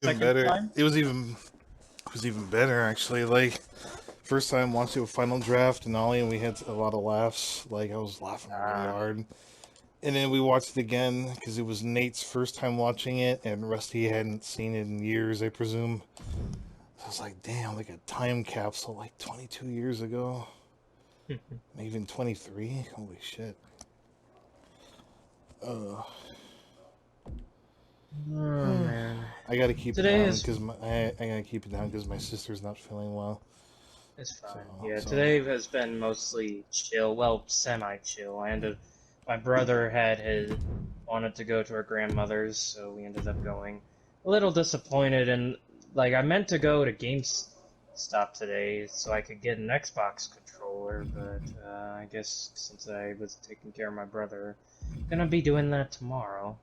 Even Second better. time? It was even better actually. Like first time watching a final draft and Ollie, and we had a lot of laughs. Like I was laughing really hard. And then we watched it again because it was Nate's first time watching it, and Rusty hadn't seen it in years, I presume. So I was like, damn, like a time capsule, like 22 years ago, maybe even 23. Holy shit. Uh, Oh man. I gotta keep it Today down is because I gotta keep it down because my sister's not feeling well. it's So, fine. Yeah, so today has been mostly chill. Well, semi-chill. My brother had his wanted to go to our grandmother's, so we ended up going. A little disappointed, and like I meant to go to GameStop today so I could get an Xbox controller, but I guess since I was taking care of my brother, gonna be doing that tomorrow.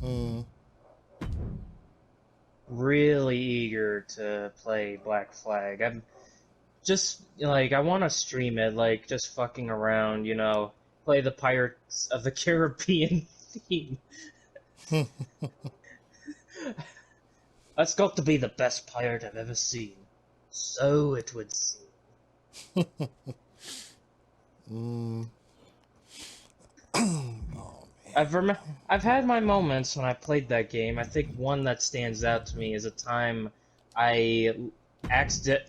Hmm. Really eager to play Black Flag. I'm just like I want to stream it, like just fucking around, play the Pirates of the Caribbean theme. That's got to be the best pirate I've ever seen. So it would seem. Mm. Oh I've had my moments when I played that game. I think one that stands out to me is a time I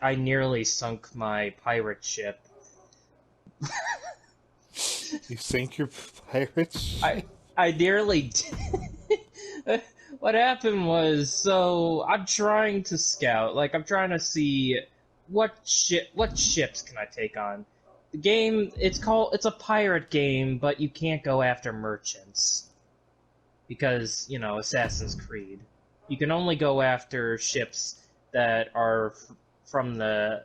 I nearly sunk my pirate ship. You sank your pirate I ship? I nearly did. What happened was, so I'm trying to scout, like I'm trying to see what ships can I take on. The game, it's a pirate game, but you can't go after merchants because, Assassin's Creed. You can only go after ships that are from the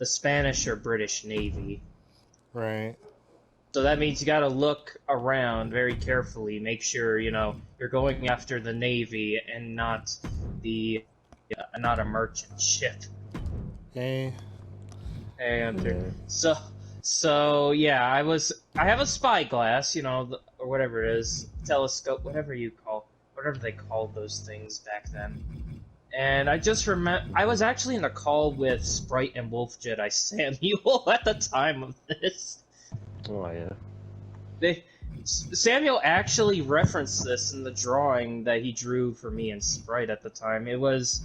Spanish or British Navy. Right. So that means you gotta look around very carefully, make sure, you're going after the Navy and not a merchant ship. Hey. And Yeah. so yeah, I have a spyglass, or whatever it is, telescope, whatever they called those things back then. And I just remember, I was actually in a call with Sprite and Wolf Jedi Samuel at the time of this. Oh yeah. Samuel actually referenced this in the drawing that he drew for me and Sprite at the time. It was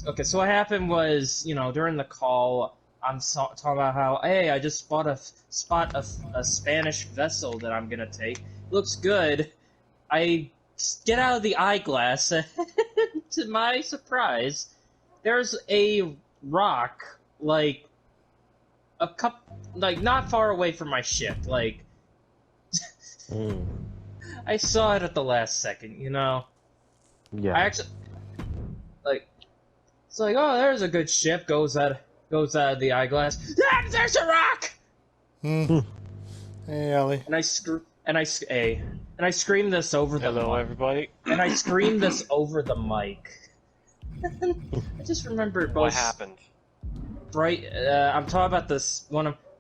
okay. So what happened was, during the call, I'm talking about how, hey, I just spot a Spanish vessel that I'm gonna take. Looks good. I get out of the eyeglass, and to my surprise, there's a rock like not far away from my ship, like. Mm. I saw it at the last second, Yeah. I actually, it's like, oh, there's a good ship. Goes out of the eyeglass. Ah, there's a rock. Hey, Ollie. And I scream this over the Hello, mic. everybody. And I scream this over the mic. I just remembered both. What happened? Right, I'm talking about this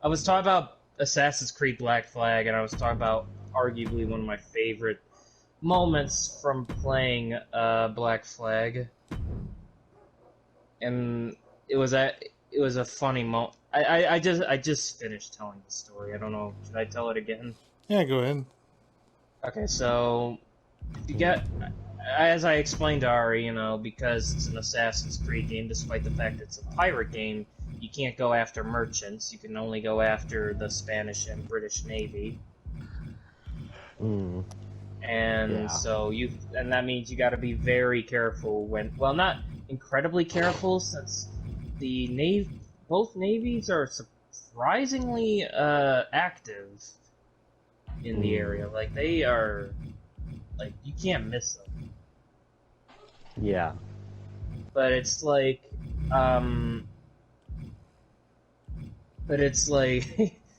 I was talking about Assassin's Creed Black Flag, and I was talking about arguably one of my favorite moments from playing Black Flag, and it was a funny moment. I just finished telling the story. I don't know. Should I tell it again? Yeah, go ahead. Okay, so you get, as I explained to Ari, because it's an Assassin's Creed game, despite the fact it's a pirate game, you can't go after merchants. You can only go after the Spanish and British Navy. Mm. And Yeah. so and that means you got to be very careful well, not incredibly careful, since both navies are surprisingly active in the area. Like, they are, like, you can't miss them. Yeah. But it's like,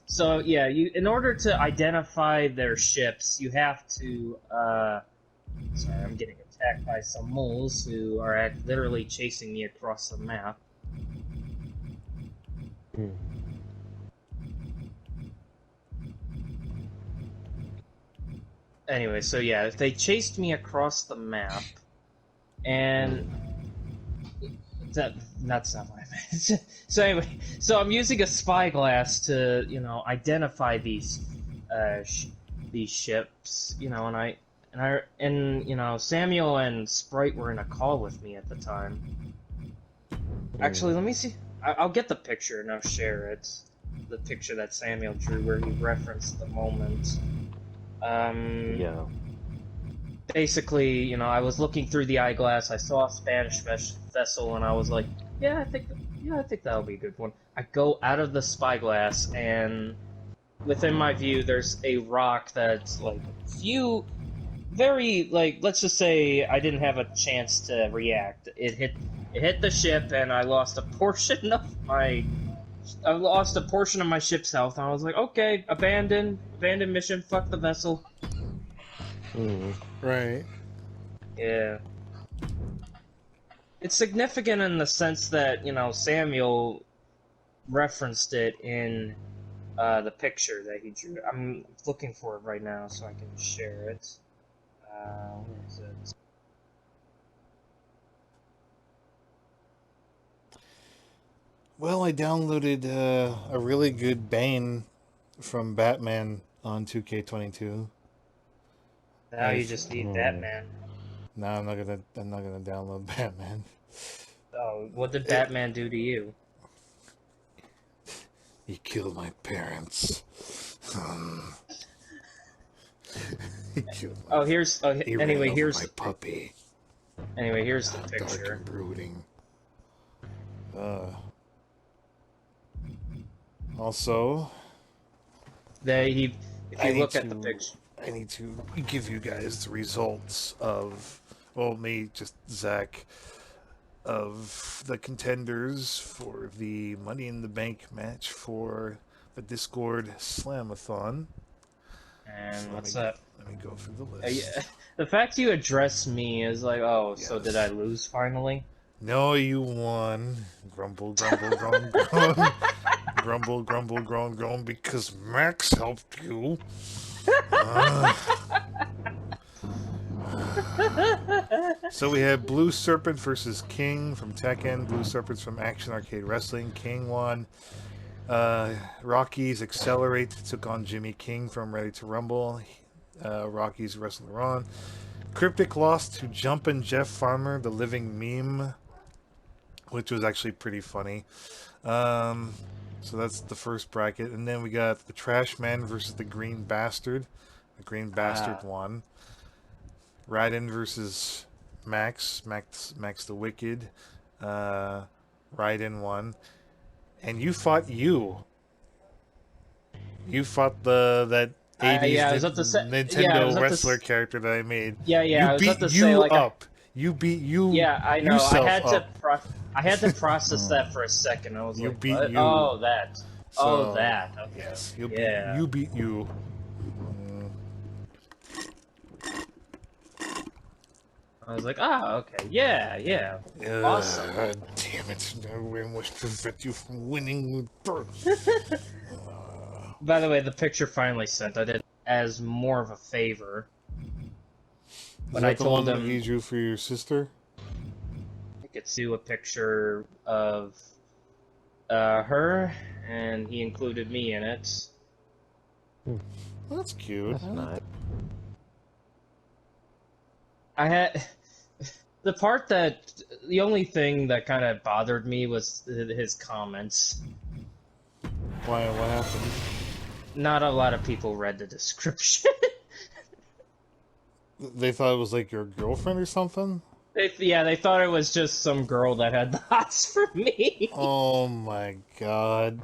so yeah, in order to identify their ships, you have to, sorry, I'm getting attacked by some moles who are literally chasing me across the map. Mm. Anyway, so yeah, if they chased me across the map, and that's not what I meant. So anyway, so I'm using a spyglass to, you know, identify these ships, you know, and you know, Samuel and Sprite were in a call with me at the time. Actually, let me see. I'll get the picture and I'll share it. The picture that Samuel drew where he referenced the moment. Yeah. Basically, you know, I was looking through the eyeglass, I saw a Spanish vessel, and I was like, I think that'll be a good one. I go out of the spyglass, and within my view, there's a rock that's like let's just say I didn't have a chance to react. It hit the ship, and I lost a portion of my ship's health. And I was like, okay, abandon mission, fuck the vessel. Right. Yeah. It's significant in the sense that, you know, Samuel referenced it in the picture that he drew. I'm looking for it right now so I can share it. Where is it? Well, I downloaded a really good Bane from Batman on 2K22. Now you just need Batman. No, I'm not gonna download Batman. Oh, what did Batman do to you? He killed my parents. He killed my here's my puppy. Anyway, here's the Dark picture. and brooding. Also, If you look at the picture. I need to give you guys the results of, well, me, just Zach, of the contenders for the Money in the Bank match for the Discord Slamathon. And So what's up? Let me go through the list. The fact you address me is like, oh, so Yes. did I lose finally? No, you won. Grumble, grumble, groan, groan. Grumble, grumble, groan, groan, because Max helped you. So we have Blue Serpent versus King from Tekken. Blue Serpent's from Action Arcade Wrestling. King won. Rockies Accelerate took on Jimmy King from Ready to Rumble. Rockies wrestled on. Cryptic lost to Jumpin' Jeff Farmer, the living meme, which was actually pretty funny. So that's the first bracket. And then we got the Trash Man versus the Green Bastard. The Green Bastard won. Raiden versus Max the Wicked. Raiden won. And you fought you. You fought that 80s Nintendo wrestler character that I made. Yeah, you I was beat about to you say, like, up. You beat you. Yeah, I know. Yourself I had to process that for a second. I was You like, beat what? you. Oh, that. So, that. Okay. Yes, you beat you. I was like, okay, yeah. Awesome. Damn it! I must prevent you from winning. By the way, the picture finally sent. I did it as more of a favor. But I told him he drew for your sister. I could do a picture of her, and he included me in it. That's cute. That's nice. I had the only thing that kind of bothered me was his comments. Why? What happened? Not a lot of people read the description. They thought it was like your girlfriend or something? They thought it was just some girl that had the hots for me. Oh my god.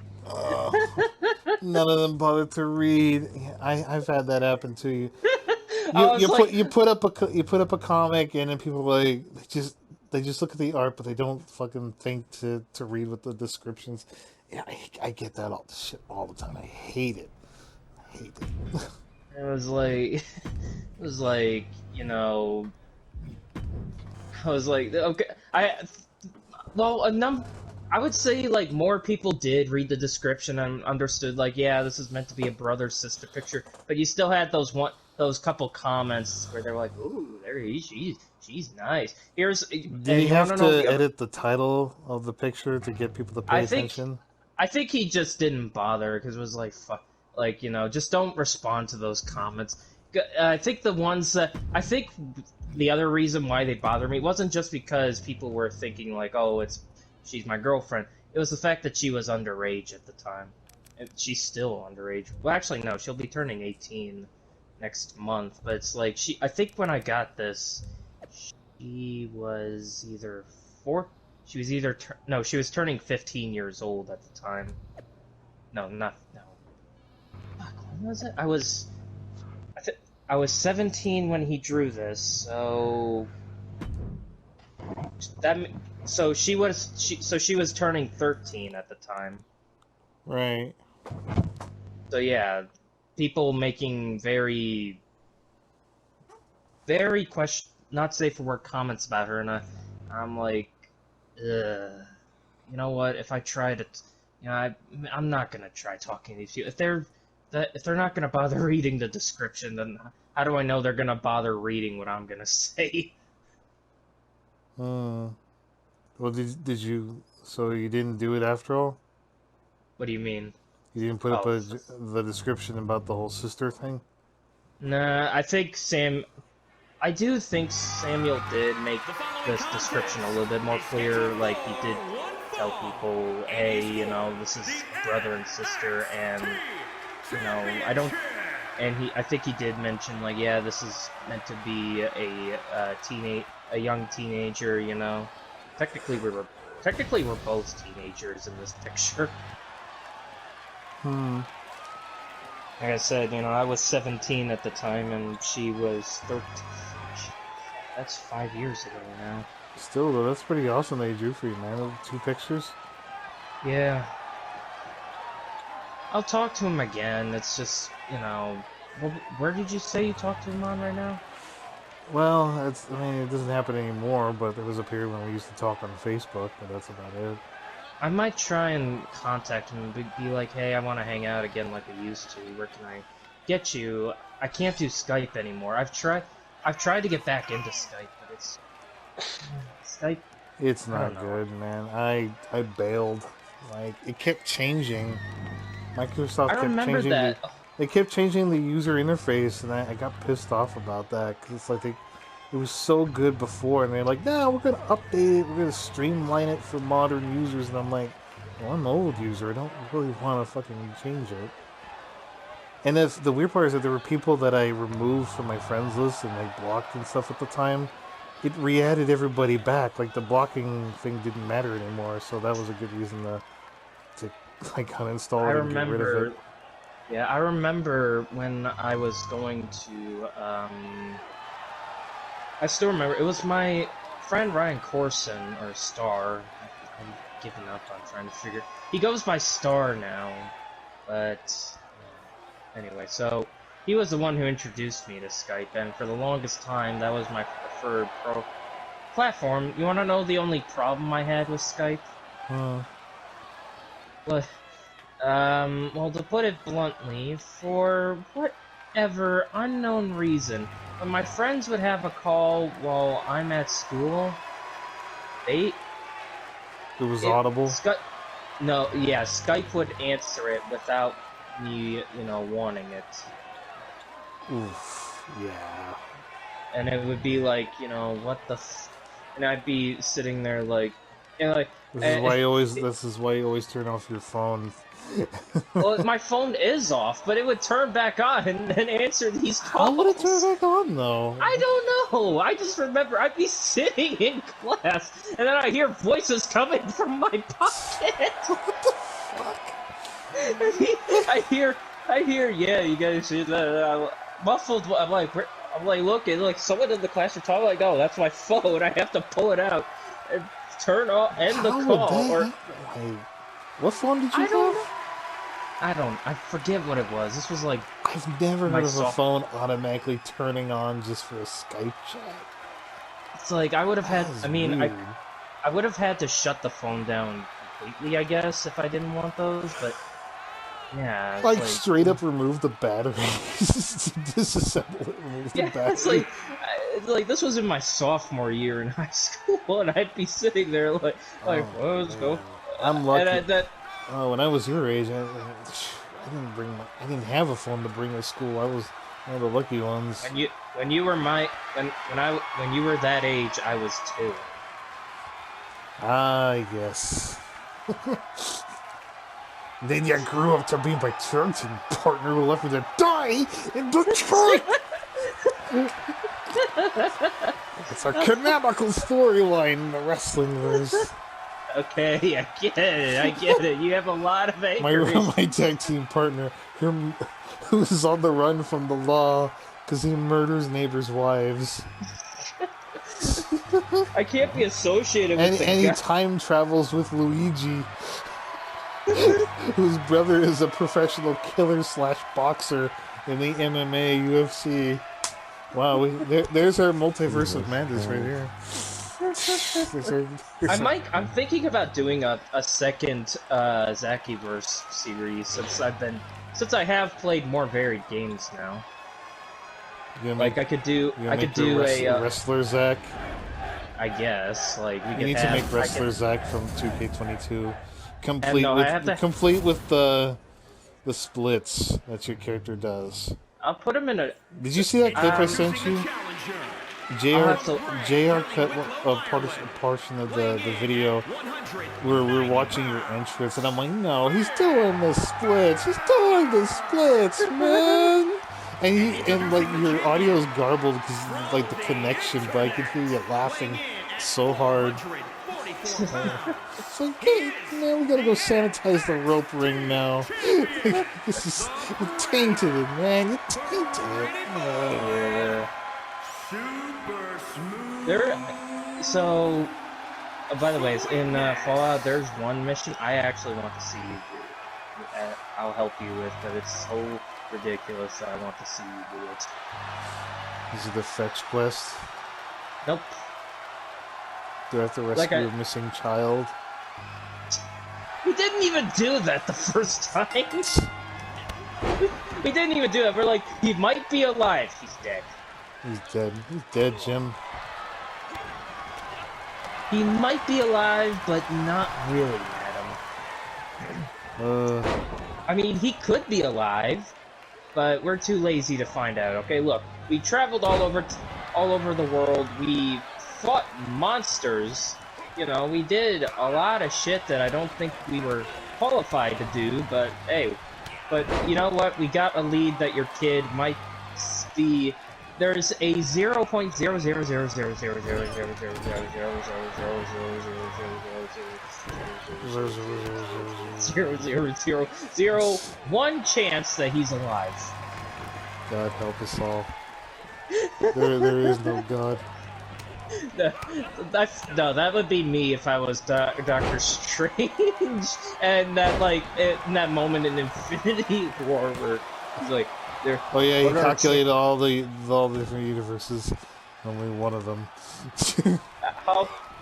None of them bothered to read. I've had that happen to you. You put up a comic and then people like they just look at the art but they don't fucking think to read what the descriptions. Yeah, I get that all the time. I hate it. It was like, you know, I was like, okay, I would say like more people did read the description and understood like, yeah, this is meant to be a brother-sister picture, but you still had those couple comments where they're like, "Ooh, she's nice." Here's Did he have to edit the title of the picture to get people to pay attention? I think he just didn't bother because it was like, like, you know, just don't respond to those comments. I think the ones that I think the other reason why they bother me wasn't just because people were thinking like, oh, she's my girlfriend. It was the fact that she was underage at the time. And she's still underage. Well, actually, no, she'll be turning 18 next month. But it's like I think when I got this, she was either she was turning 15 years old at the time. No. Fuck, when was it? I was 17 when he drew this, so she was turning 13 at the time. Right. So yeah, people making very not safe for work comments about her, and I'm like, ugh. You know what? If I try to, you know, I'm not gonna try talking to these people. If they're not gonna bother reading the description, then how do I know they're gonna bother reading what I'm gonna say? Well, did you? So you didn't do it after all? What do you mean? You didn't put up the description about the whole sister thing? Nah, I do think Samuel did make this description a little bit more clear. Like, he did tell people, hey, you know, this is brother and sister, and, you know, I think he did mention, like, yeah, this is meant to be a young teenager, you know. Technically, we're both teenagers in this picture. Like I said, you know, I was 17 at the time, and she was 13. That's 5 years ago now. Still, though, that's pretty awesome that he drew for you, man. 2 pictures? Yeah. I'll talk to him again. It's just, you know... Where did you say you talked to him on right now? Well, I mean, it doesn't happen anymore, but there was a period when we used to talk on Facebook, but that's about it. I might try and contact him and be like, hey, I want to hang out again like I used to. Where can I get you? I can't do Skype anymore. I've tried to get back into Skype, but it's... Skype... It's not good, man. I bailed. Like, it kept changing. Microsoft kept changing they kept changing the user interface, and I got pissed off about that, because it's like it was so good before, and they're like, nah, we're going to update it, we're going to streamline it for modern users, and I'm like, well, I'm an old user, I don't really want to fucking change it. And the weird part is that there were people that I removed from my friends list and like blocked and stuff at the time. It re-added everybody back. Like, the blocking thing didn't matter anymore, so that was a good reason to like uninstall it and get rid of it. Yeah, I remember when I was going to, I still remember, it was my friend Ryan Corson, or Star. I'm giving up on trying to figure. He goes by Star now, but anyway, so he was the one who introduced me to Skype, and for the longest time, that was my preferred platform. You want to know the only problem I had with Skype? Well, to put it bluntly, for whatever unknown reason, when my friends would have a call while I'm at school, it was audible? No, yeah, Skype would answer it without me, you know, wanting it. Oof, yeah. And it would be like, you know, what the and I'd be sitting there like, you know, like... This is why you always turn off your phone. Well, my phone is off, but it would turn back on and answer these calls. How would it turn back on, though? I don't know. I just remember I'd be sitting in class, and then I hear voices coming from my pocket. What the fuck? I hear. Yeah, you guys see that? Muffled. I'm like, looking, like someone in the class are talking. Like, oh, that's my phone. I have to pull it out and end the call. What phone did you have? I forget what it was. This was like... I've never heard of a phone automatically turning on just for a Skype chat. It's like, I would have had... I mean, I would have had to shut the phone down completely, I guess, if I didn't want those, but... Yeah, it's like straight up remove the battery, disassemble it, remove the battery. It's like this was in my sophomore year in high school, and I'd be sitting there like, well, let's go. I'm lucky. And when I was your age, I didn't have a phone to bring to school. I was one of the lucky ones. When you were that age, I was 2. I guess. Then you grew up to be my charging partner who left me to die in Detroit! It's a canonical storyline in the wrestling verse. Okay, I get it. You have a lot of anger. My tag team partner, who's on the run from the law because he murders neighbors' wives. I can't be associated with and he time travels with Luigi, whose brother is a professional killer / boxer in the MMA UFC. Wow, there's our multiverse of madness right here. I'm thinking about doing a second Zakiverse series since I have played more varied games now. Like I could do a Wrestler Zack. I guess we need to make Wrestler Zack from 2K22 complete with the splits that your character does. I'll put him in a. Did you see that clip I sent you? JR cut a portion of the video where we're watching your entrance, and I'm like, no, he's doing the splits. He's doing the splits, man. And like your audio is garbled because like the connection, but I could hear you laughing so hard. It's like, hey, man, we gotta go sanitize the rope ring now. This is tainted, man. You're tainted. So, by the way, in Fallout, there's one mission I actually want to see you do. I'll help you with, but it's so ridiculous that I want to see you do it. Is it the fetch quest? Nope. Do I have to rescue a missing child? We didn't even do that the first time. We didn't even do that. We're like, he might be alive. He's dead. He's dead. He's dead, Jim. He might be alive, but not really, Adam. I mean, he could be alive, but we're too lazy to find out. Okay, look, we traveled all over the world. We fought monsters. You know, we did a lot of shit that I don't think we were qualified to do. But hey, you know what? We got a lead that your kid might be. There's a 0.0000000000001 chance that he's alive. God help us all. There is no God. That would be me if I was Doctor Strange, and that in that moment in Infinity War where he's like. Oh yeah, you calculated all the different universes. Only one of them.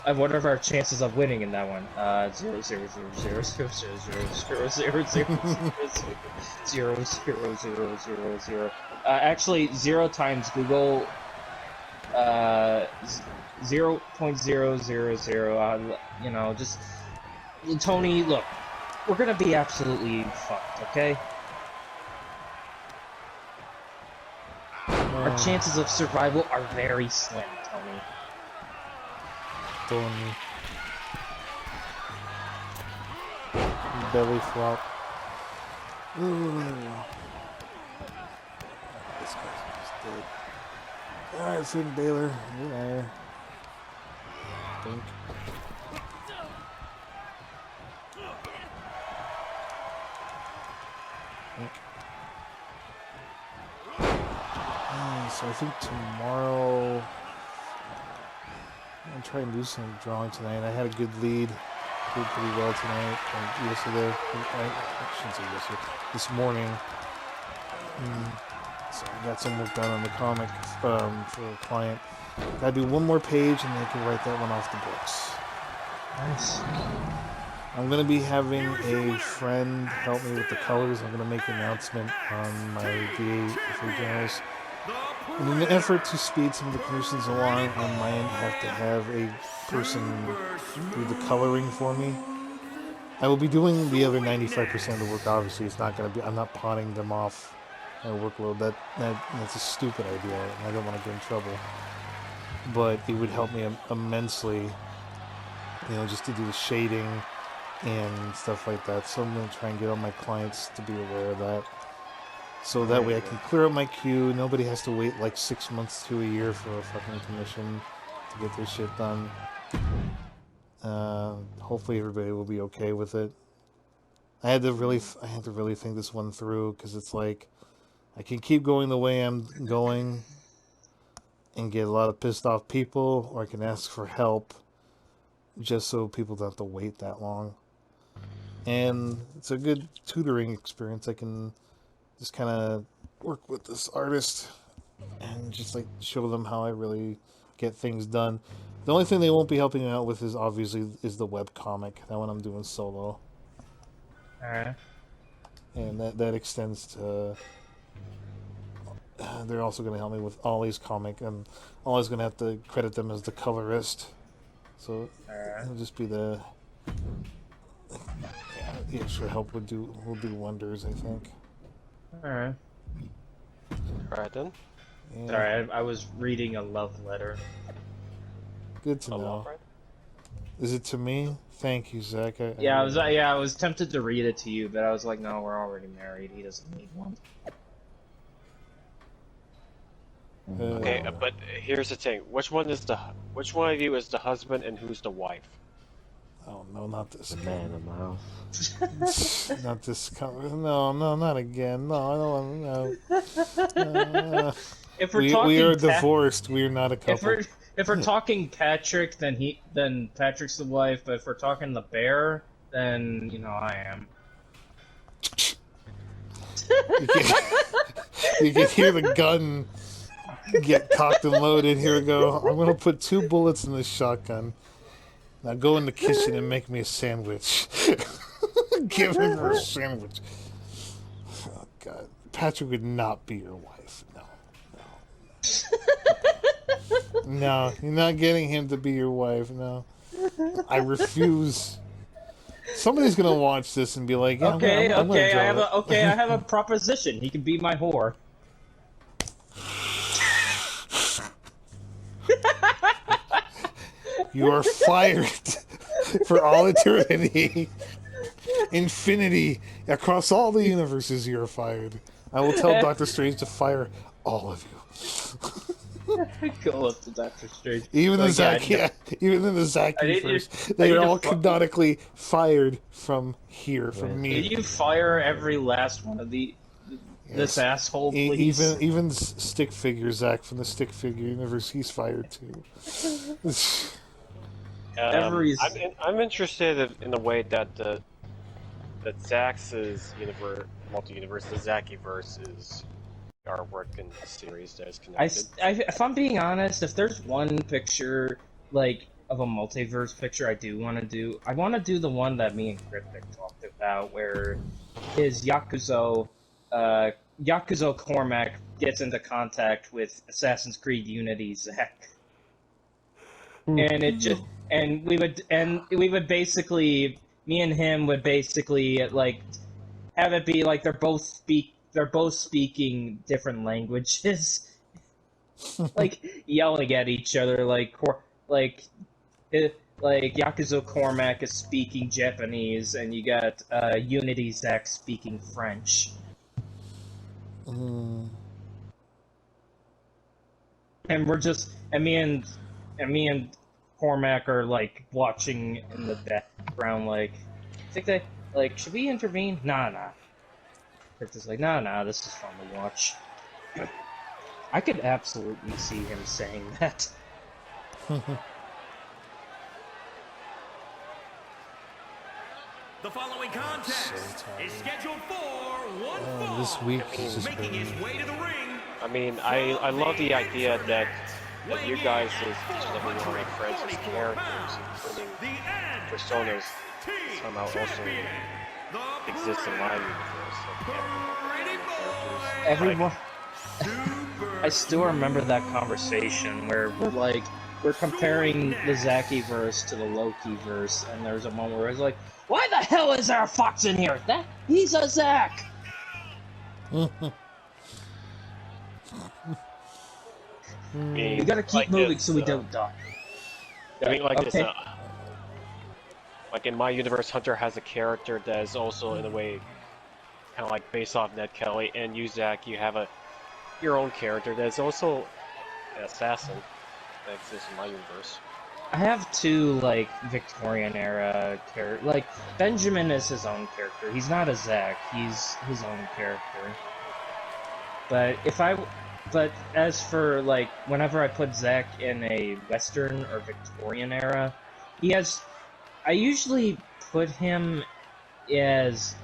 What are our chances of winning in that one? 0.0000000000000000000. Actually, 0 times Google. 0.000. You know, just Tony. Look, we're gonna be absolutely fucked. Okay. Our chances of survival are very slim, Tony. Tony. Belly flop. This guy's almost dead. Alright, Finn Balor. You're there. Think. So I think tomorrow I'm gonna try and do some drawing tonight. I had a good lead, did pretty well tonight. Yesterday, I shouldn't say yesterday. This morning, so I got some work done on the comic for a client. Gotta do one more page, and then I can write that one off the books. Nice. I'm going to be having a friend help me with the colors. I'm going to make an announcement on my DA journals. In an effort to speed some of the commissions along, I might have to have a person do the coloring for me. I will be doing the other 95% of the work. Obviously, it's not going to be. I'm not pawning them off my workload. That's a stupid idea, and I don't want to get in trouble. But it would help me immensely, just to do the shading and stuff like that. So I'm going to try and get all my clients to be aware of that. So that way I can clear up my queue. Nobody has to wait like 6 months to a year for a fucking commission to get their shit done. Hopefully everybody will be okay with it. I had to really think this one through, because it's like I can keep going the way I'm going and get a lot of pissed off people, or I can ask for help just so people don't have to wait that long. And it's a good tutoring experience. I can just kind of work with this artist and just like show them how I really get things done. The only thing they won't be helping me out with is obviously the webcomic. That one I'm doing solo. Alright. And that extends to... they're also going to help me with Ollie's comic, and Ollie's going to have to credit them as the colorist. So it'll just be the extra help will do wonders, I think. Alright. Alright then. Yeah. Sorry, I was reading a love letter. Good to know. Is it to me? Thank you, Zach. I was tempted to read it to you, but I was like, no, we're already married. He doesn't need one. Okay, but here's the thing. Which one of you is the husband and who's the wife? Oh no, not this The man in the house. Not this No, not again. No, I don't want no. If we're talking we are divorced. We are not a couple. If we're talking Patrick, then Patrick's the wife. But if we're talking the bear, then I am. You can hear the gun get cocked and loaded. Here we go. I'm gonna put 2 bullets in this shotgun. Now go in the kitchen and make me a sandwich. Give her a sandwich. Oh God, Patrick would not be your wife. No. No, you're not getting him to be your wife. No, I refuse. Somebody's gonna watch this and be like, yeah, I have a proposition. He can be my whore. You are fired for all eternity. Infinity. Across all the universes, you are fired. I will tell Doctor Strange to fire all of you. Go up to Doctor Strange. Even the Zakiverse, they are all canonically fired from here, from me. Can you fire every last one of this asshole, please? Even Stick Figure Zach from the Stick Figure universe, he's fired too. I'm interested in the way that Zach's multi-universe, the Zakiverse are working series that is connected. If I'm being honest, if there's one picture like of a multiverse picture I want to do the one that me and Cryptic talked about, where his Yakuzo Cormac gets into contact with Assassin's Creed Unity Zack, and we would basically, me and him would basically like have it be like they're both speaking different languages, like yelling at each other, like Yakuzo Cormac is speaking Japanese, and you got Unity Zack speaking French. And me and Cormac are like watching in the background, like, should we intervene? Nah. Crypto's like, nah, this is fun to watch. I could absolutely see him saying that. The following contest is scheduled for one fall. This week is just making his way to the ring. I mean, I love the idea that you guys, each and every one of my friends, as characters, including personas, somehow also exists in my universe. Everyone, I still remember that conversation where we're comparing the Zaki verse to the Loki verse, and there's a moment where it's like, "Why the hell is there a fox in here? He's a Zack." We gotta keep moving so we don't die. I mean, like okay. Like in my universe, Hunter has a character that is also in a way kind of like based off Ned Kelly, and you, Zach, you have your own character that is also an assassin that exists in my universe. I have two like Victorian era characters. Like Benjamin is his own character. He's not a Zack. He's his own character. But as for like whenever I put Zack in a Western or Victorian era, I usually put him as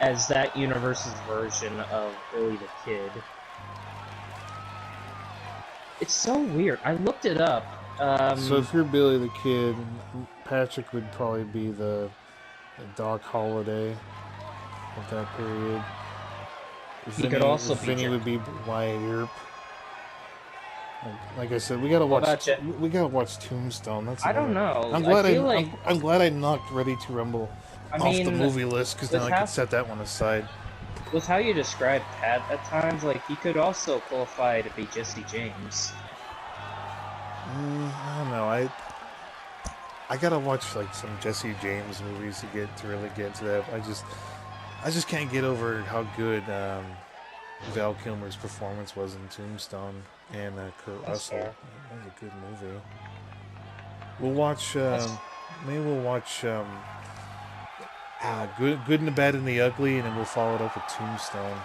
that universe's version of Billy the Kid. It's so weird. I looked it up. So if you're Billy the Kid, Patrick would probably be the Doc Holliday of that period. He could also be Vinny would be Wyatt Earp. Like I said, we gotta watch. We gotta watch Tombstone. That's. I don't know. I'm glad I knocked Ready to Rumble off the movie list because now I can set that one aside. With how you describe Pat at times, like he could also qualify to be Jesse James. I don't know. I gotta watch like some Jesse James movies to really get into that. I just can't get over how good Val Kilmer's performance was in Tombstone and Kurt Russell. That was a good movie. We'll watch. Maybe we'll watch Good and the Bad and the Ugly, and then we'll follow it up with Tombstone.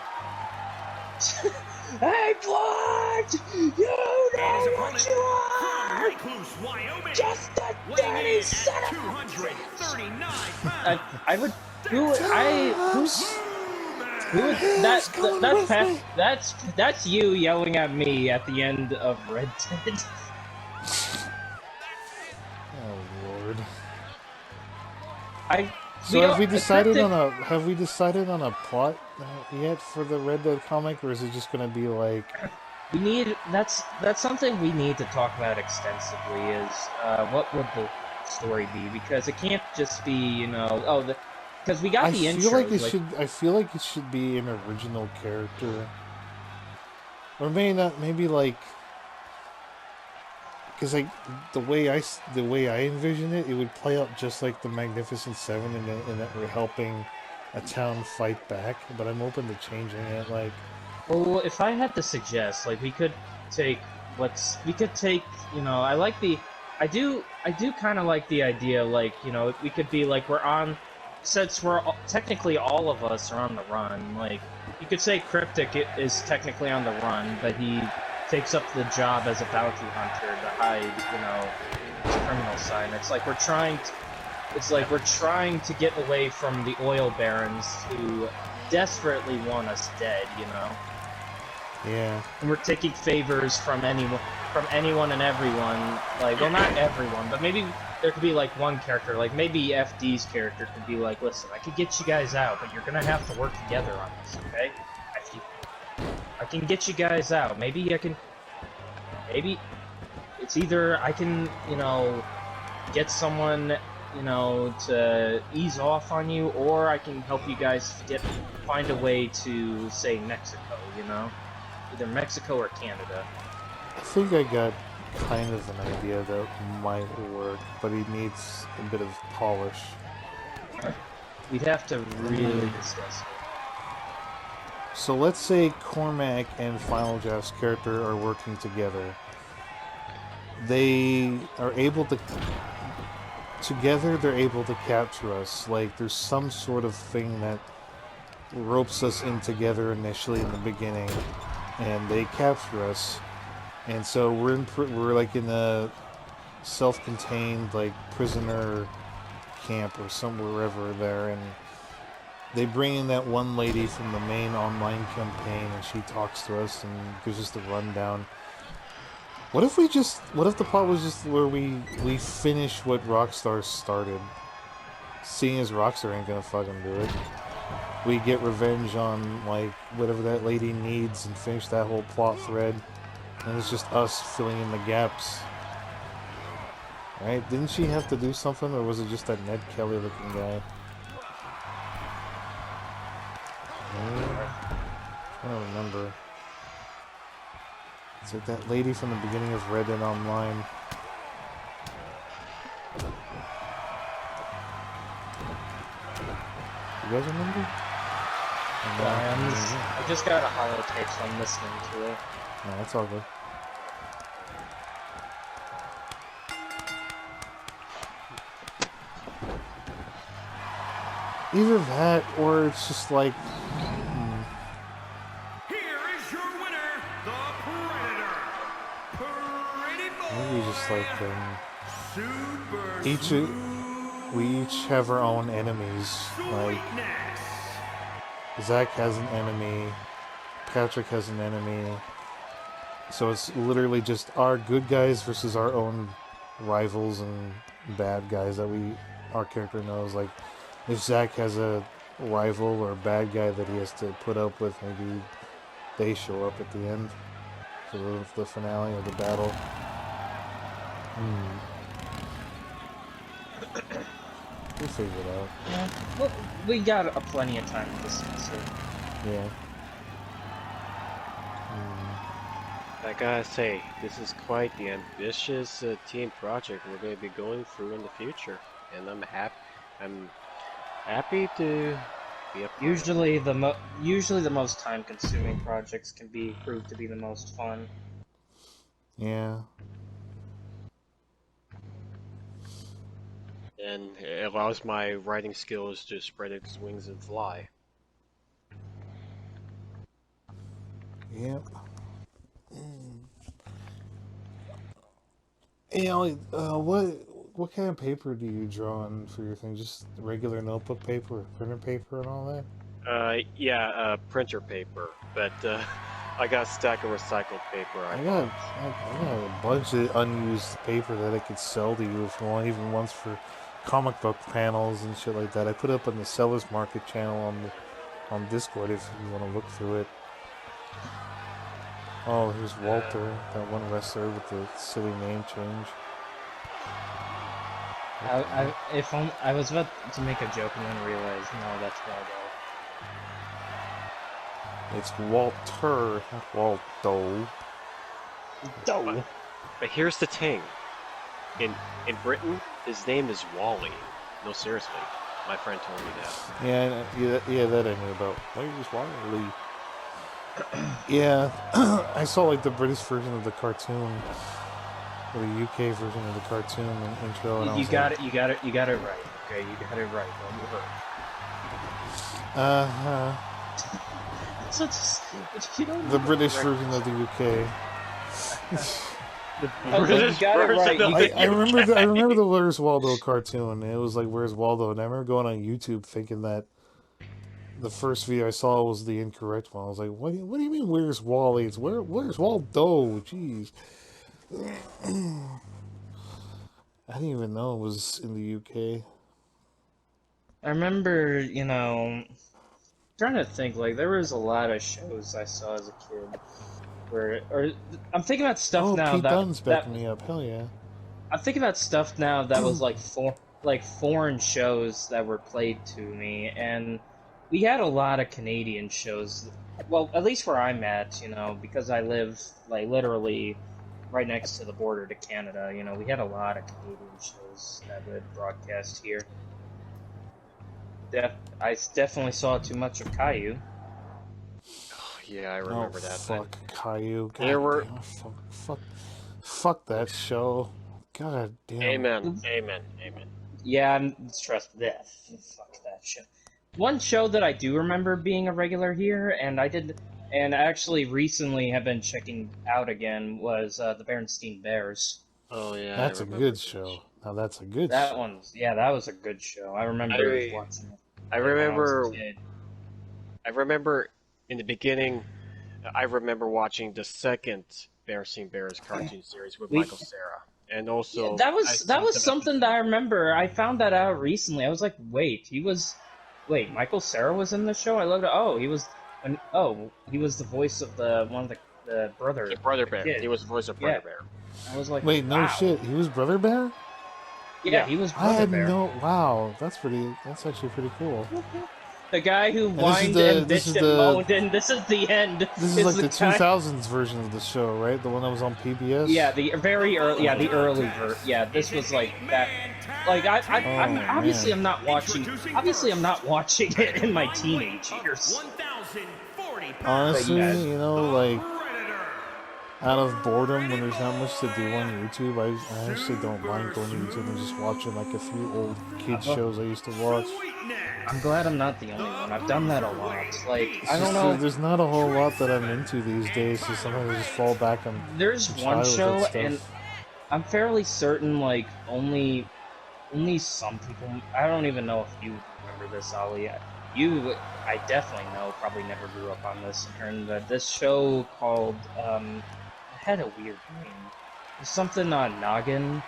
Hey, Blood! You know what you are! Recluse, Wyoming. Just a dirty son of 239 a... I would... That's you yelling at me at the end of Red Dead. Oh, Lord. So have we decided on a plot yet for the Red Dead comic, or is it just going to be like? That's something we need to talk about extensively. Is what would the story be? Because it can't just be because we got the intro. I feel like it should be an original character, or maybe like. Because like the way I envision it, it would play out just like the Magnificent Seven, in that we're helping a town fight back. But I'm open to changing it. Like, well, if I had to suggest, like we could take I do kind of like the idea, like we could be like since we're technically all of us are on the run. Like you could say Cryptic is technically on the run, but he takes up the job as a bounty hunter to hide, his criminal side. It's like we're trying to get away from the oil barons who desperately want us dead, Yeah. And we're taking favors from anyone and everyone. Like, well, not everyone, but maybe there could be like one character, like maybe FD's character could be like, listen, I could get you guys out, but you're gonna have to work together on this, okay? I can get you guys out. Maybe it's either I can, get someone, to ease off on you, or I can help you guys find a way to, say, Mexico, Either Mexico or Canada. I think I got kind of an idea that might work, but he needs a bit of polish. We'd have to really discuss it. So let's say Cormac and Final Draft's character are working together. They are able to... Together, they're able to capture us. Like, there's some sort of thing that ropes us in together initially in the beginning, and they capture us. And so we're like in a self-contained, like, prisoner camp or somewhere wherever there, and they bring in that one lady from the main online campaign, and she talks to us and gives us the rundown. What if the plot was just where we finish what Rockstar started? Seeing as Rockstar ain't gonna fucking do it. We get revenge on, like, whatever that lady needs and finish that whole plot thread. And it's just us filling in the gaps. Right? Didn't she have to do something, or was it just that Ned Kelly looking guy? I don't remember. It's like that lady from the beginning of Reddit Online. You guys remember? I just got a holotape, so I'm listening to it. No, that's all good. Either that, or it's just like... Here is your winner, the Predator. Maybe just like, Super we each have our own enemies. Like, Zach has an enemy, Patrick has an enemy. So it's literally just our good guys versus our own rivals and bad guys that our character knows. Like, if Zach has a rival or a bad guy that he has to put up with, maybe they show up at the end for the finale of the battle. We'll figure it out. Yeah, well, we got plenty of time to discuss it. Yeah. I gotta say, this is quite the ambitious team project we're going to be going through in the future, and I'm happy to be a part Usually the most time-consuming projects can be proved to be the most fun. Yeah. And it allows my writing skills to spread its wings and fly. Yep. Hey, Ollie, what kind of paper do you draw on for your thing? Just regular notebook paper, printer paper, and all that? Yeah, printer paper, but I got a stack of recycled paper. I got a bunch of unused paper that I could sell to you if you want, even ones for comic book panels and shit like that. I put it up on the Sellers Market channel on Discord if you want to look through it. Oh, here's Walter, that one wrestler with the silly name change. I was about to make a joke and then realized, no, that's Waldo. It's Walter, not Waldo. But here's the thing. In Britain, his name is Wally. No, seriously. My friend told me that. Yeah, that I knew about. Where's Wally? Yeah, I saw like the British version of the cartoon, or the UK version of the cartoon intro. And You got it right. Okay, you got it right. Don't you hurt. So you don't the British version of the UK. Okay, you got it right. I remember the Where's Waldo cartoon. It was like Where's Waldo, and I remember going on YouTube thinking that the first video I saw was the incorrect one. I was like, what do you mean Where's Wally? It's Where's Waldo? Jeez. I didn't even know it was in the UK. I remember, trying to think, like, there was a lot of shows I saw as a kid I'm thinking about stuff now Pete Dunne's backing me up. Hell yeah. I'm thinking about stuff now that was like foreign shows that were played to me, and we had a lot of Canadian shows. Well, at least where I'm at, because I live like literally right next to the border to Canada. We had a lot of Canadian shows that would broadcast here. I definitely saw too much of Caillou. Yeah, I remember that. Fuck Caillou. Fuck that show. God damn. Amen. Yeah, trust that. Fuck that show. One show that I do remember being a regular here, and I actually recently have been checking out again, was the Berenstain Bears. Oh yeah, that's a good show. Now that's a good. That was a good show. I remember watching it. I remember in the beginning. I remember watching the second Berenstain Bears cartoon series with Michael Cera. and also that I was sent them something that I remember. I found that out recently. I was like, wait, Michael Cera was in the show. I loved it. Oh, he was the voice of the brother, the Brother the Bear. kid. He was the voice of Yeah. Brother Bear. I was like, Wait, no wow. shit. He was Brother Bear? Yeah, he was I Brother had Bear. no. Wow, that's actually pretty cool. The guy who this is whined the- and this is bitched and the- moaned, and this is the end. This is like the guy- 2000s version of the show, right? The one that was on PBS. Yeah, the very early. Yeah, the early Yeah, this was like that. Like I'm Oh, obviously man. I'm not watching. Obviously, I'm not watching it in my teenage years. 1,040 pounds. Honestly, Yeah. you know, like Predator. out of boredom when there's not much to do on YouTube, I actually don't mind going to YouTube and just watching like a few old kids shows I used to watch. I'm glad I'm not the only one. I've done that a lot. Like It's I don't just, know. there's not a whole lot that I'm into these days, so sometimes I just fall back on. There's some one childhood show, stuff. and I'm fairly certain only some people. I don't even know if you remember this, Ali. I definitely know. Probably never grew up on this. And this show called it had a weird name. Something on Noggin.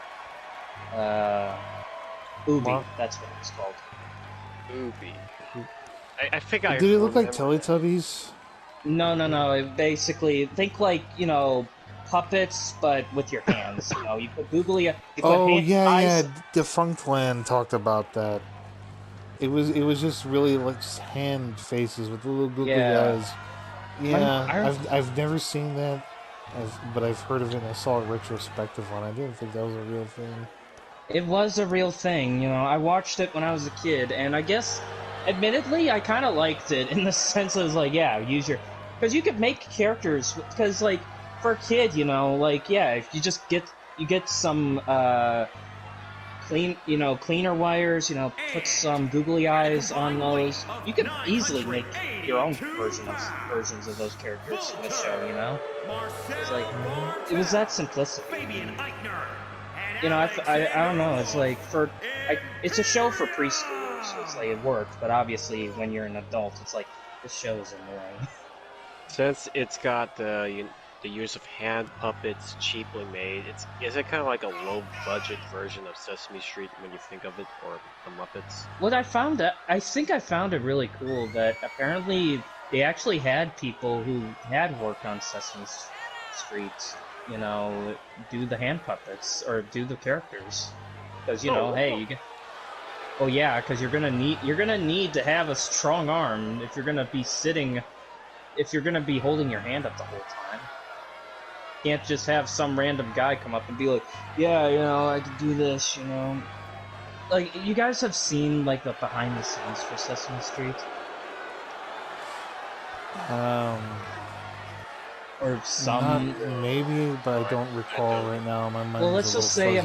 Ubi. Mark? That's what it's called. Ubi. I think I. Did it look like remember. Teletubbies? No. It basically, think puppets, but with your hands. You put googly. You put Oh eyes. yeah. Defunct Land talked about that. It was just really like just hand faces with the little googly Yeah. eyes. Yeah, I- I've never seen that, but I've heard of it. And I saw a retrospective one. I didn't think that was a real thing. It was a real thing, I watched it when I was a kid, and I guess, admittedly, I kind of liked it in the sense of use your, because you could make characters, because for a kid, if you just get some cleaner wires, put some googly eyes on those, you could easily make your own versions of those characters in the show, It's it was that simplicity. I don't know. It's it's a show for preschoolers, so it's it worked. But obviously, when you're an adult, it's this show is annoying. Since it's got the use of hand puppets cheaply made, is it kind of like a low budget version of Sesame Street when you think of it, or the Muppets? What I think I found it really cool that apparently they actually had people who had worked on Sesame Street, do the hand puppets or do the characters, because hey, you get. Oh yeah, because you're gonna need to have a strong arm if you're gonna be holding your hand up the whole time. You can't just have some random guy come up and be like, yeah, I can do this, you guys have seen the behind the scenes for Sesame Street, or some. Not maybe, but I don't recall right now. My mind. Well, let's just say a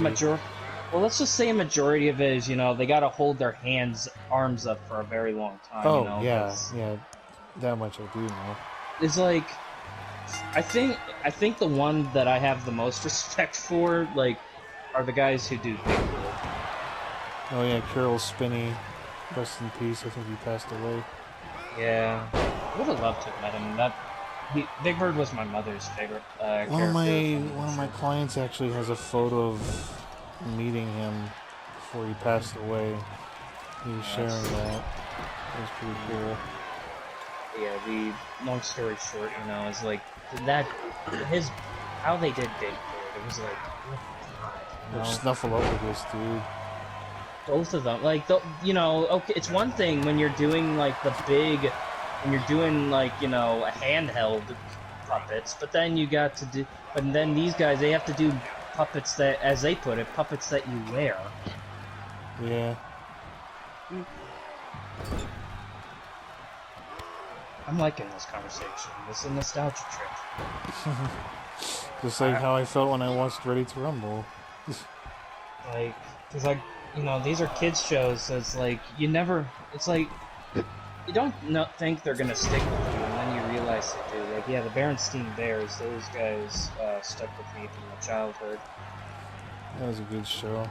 majority of it is, they gotta hold their arms up for a very long time. Oh yeah, that much I do know. It's I think the one that I have the most respect for, are the guys who do Big Bird. Oh yeah, Carol Spinney, rest in peace. I think he passed away. Yeah, I would have loved to have met him. Big Bird was my mother's favorite character. One of my clients actually has a photo of meeting him before he passed away. He was sharing that. It was pretty cool. Yeah, the long story short, is how they did Big Bird. It was Or Snuffleupagus, dude. both of them. Okay, it's one thing when you're doing when you're doing handheld puppets, but then but then these guys, they have to do puppets that, as they put it, puppets that you wear. Yeah. I'm liking this conversation. This is a nostalgia trip. Just like how I felt when I watched Ready to Rumble. Because these are kids shows, so it's you never, you don't think they're gonna stick with you, and then you realize they do. The Berenstain Bears, those guys stuck with me from my childhood. That was a good show.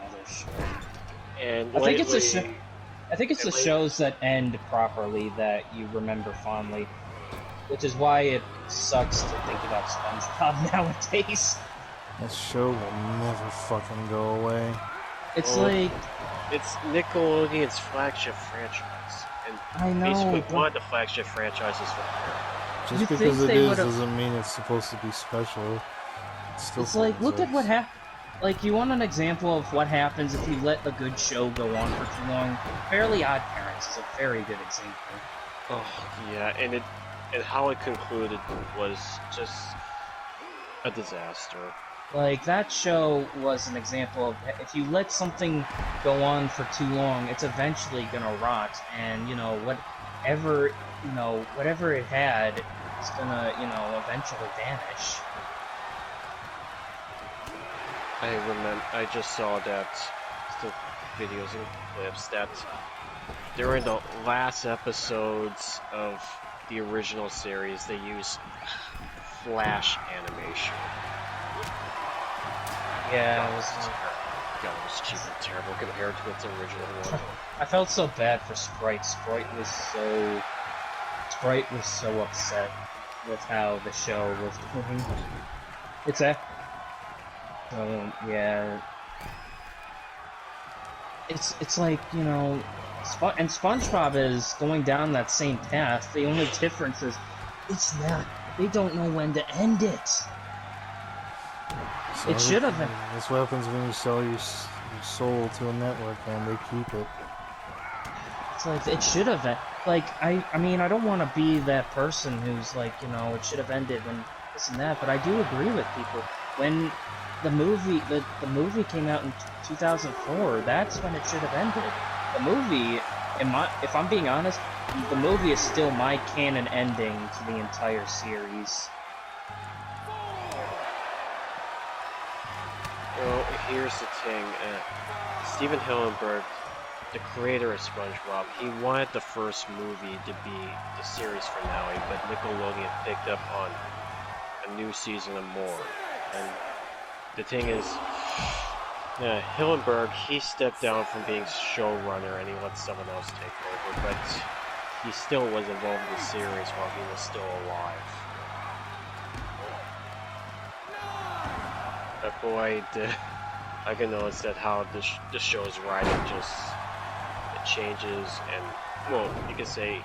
Another show. And I think it's lately- I think it's the shows that end properly that you remember fondly, which is why it sucks to think about SpongeBob nowadays. That show will never fucking go away. It's Oh. like, It's Nickelodeon's flagship franchise, and I know, basically but- one of the flagship franchises for the Just You think because it they is would've- doesn't mean it's supposed to be special. Still it's like, look at what happened. happened. Like, you want an example of what happens if you let a good show go on for too long? Fairly Odd Parents is a very good example. Oh yeah, and how it concluded was just a disaster. Like, that show was an example of, if you let something go on for too long, it's eventually gonna rot, and, you know, whatever it had is gonna, you know, eventually vanish. I just saw that, still videos and clips, that during the last episodes of the original series, they used flash animation. Yeah, God, it was cheap and terrible compared to its original one. I felt so bad for Sprite. Sprite was so upset with how the show was going. So yeah, it's like, you know, and SpongeBob is going down that same path. The only difference is they don't know when to end it. So It should have been. That's what happens when you sell your soul to a network and they keep it. It's like, it should have been. Like, I mean, I don't want to be that person who's like, you know, it should have ended and this and that, but I do agree with people. When the movie came out in 2004, that's when it should have ended. The movie, if I'm being honest, the movie is still my canon ending to the entire series. Well, here's the thing. Steven Hillenburg, the creator of SpongeBob, he wanted the first movie to be the series finale, but Nickelodeon picked up on a new season and more. And the thing is, Hillenburg, he stepped down from being showrunner and he let someone else take over, but he still was involved in the series while he was still alive. But boy, I can notice that how the show's writing it changes and, well, you can say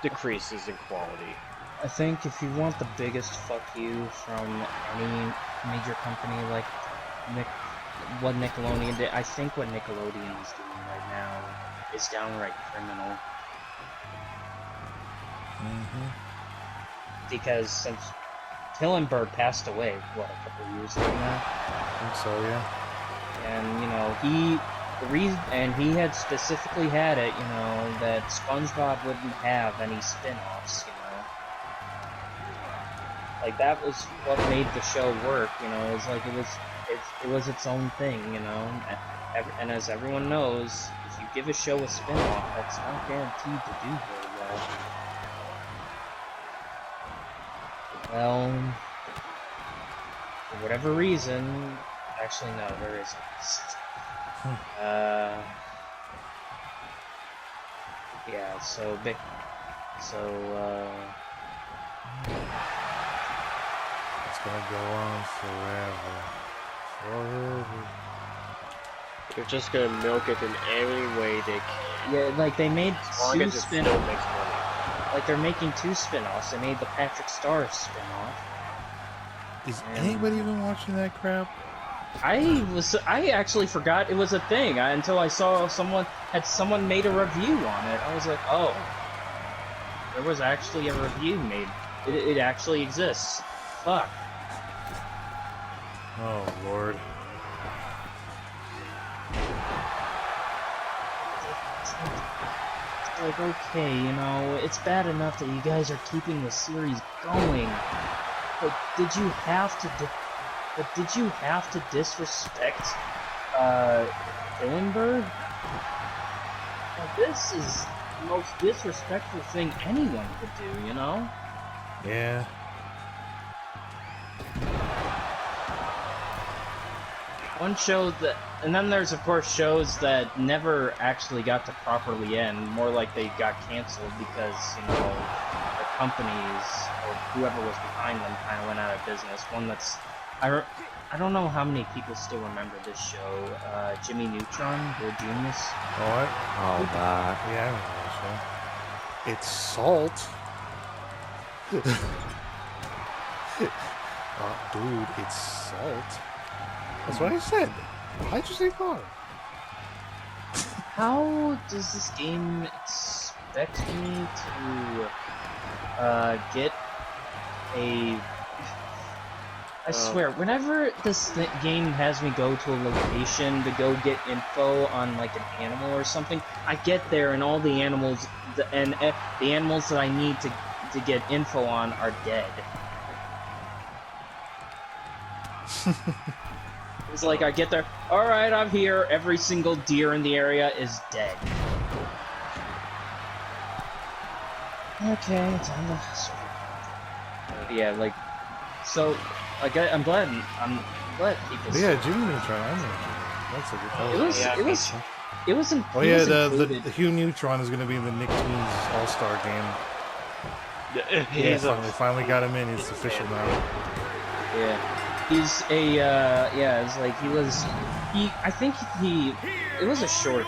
decreases in quality. I think if you want the biggest fuck you from any major company like what Nickelodeon did, I think what Nickelodeon is doing right now is downright criminal. Because since Hillenburg passed away, what, a couple years ago now? I think so, yeah. And, you know, he had specifically had it, you know, that SpongeBob wouldn't have any spin-offs, you know. Like, that was what made the show work, you know. It was like, it was its own thing, you know. And as everyone knows, if you give a show a spin-off, that's not guaranteed to do very well. Well, for whatever reason, actually no, there isn't. Yeah, It's gonna go on forever. They're just gonna milk it in any way they can. yeah, like they made As long two as it still makes money. like they're making two spin-offs. They made the Patrick Star spin-off. Is anybody even watching that crap? I actually forgot it was a thing until I saw someone made a review on it. I was like, oh, there was actually a review made. It actually exists. Fuck. Oh, Lord. It's like, okay, you know, it's bad enough that you guys are keeping the series going, but did you have to disrespect Hillenburg? Like, this is the most disrespectful thing anyone could do, you know? Yeah. One show that, and then there's of course shows that never actually got to properly end, more like they got canceled because, you know, the companies or whoever was behind them kind of went out of business. One that's I don't know how many people still remember this show. Jimmy Neutron, the Genius. What? Oh, that. Yeah, I remember that show. It's salt. Dude, it's salt. That's what I said. Why'd you say car? How does this game expect me to get a... I swear, whenever this game has me go to a location to go get info on like an animal or something, I get there and all the animals the animals that I need to get info on are dead. It's like I get there, alright, I'm here, every single deer in the area is dead. Okay, time to... Yeah, like, so, like, I'm glad people... Yeah, Jimmy Neutron, I know. That's a good call. It was in... Oh yeah, the Hugh Neutron is going to be in the Nicktoons All-Star game. Yeah, They finally got him in, it's official now. Yeah. He's a, it's like, I think it was a short,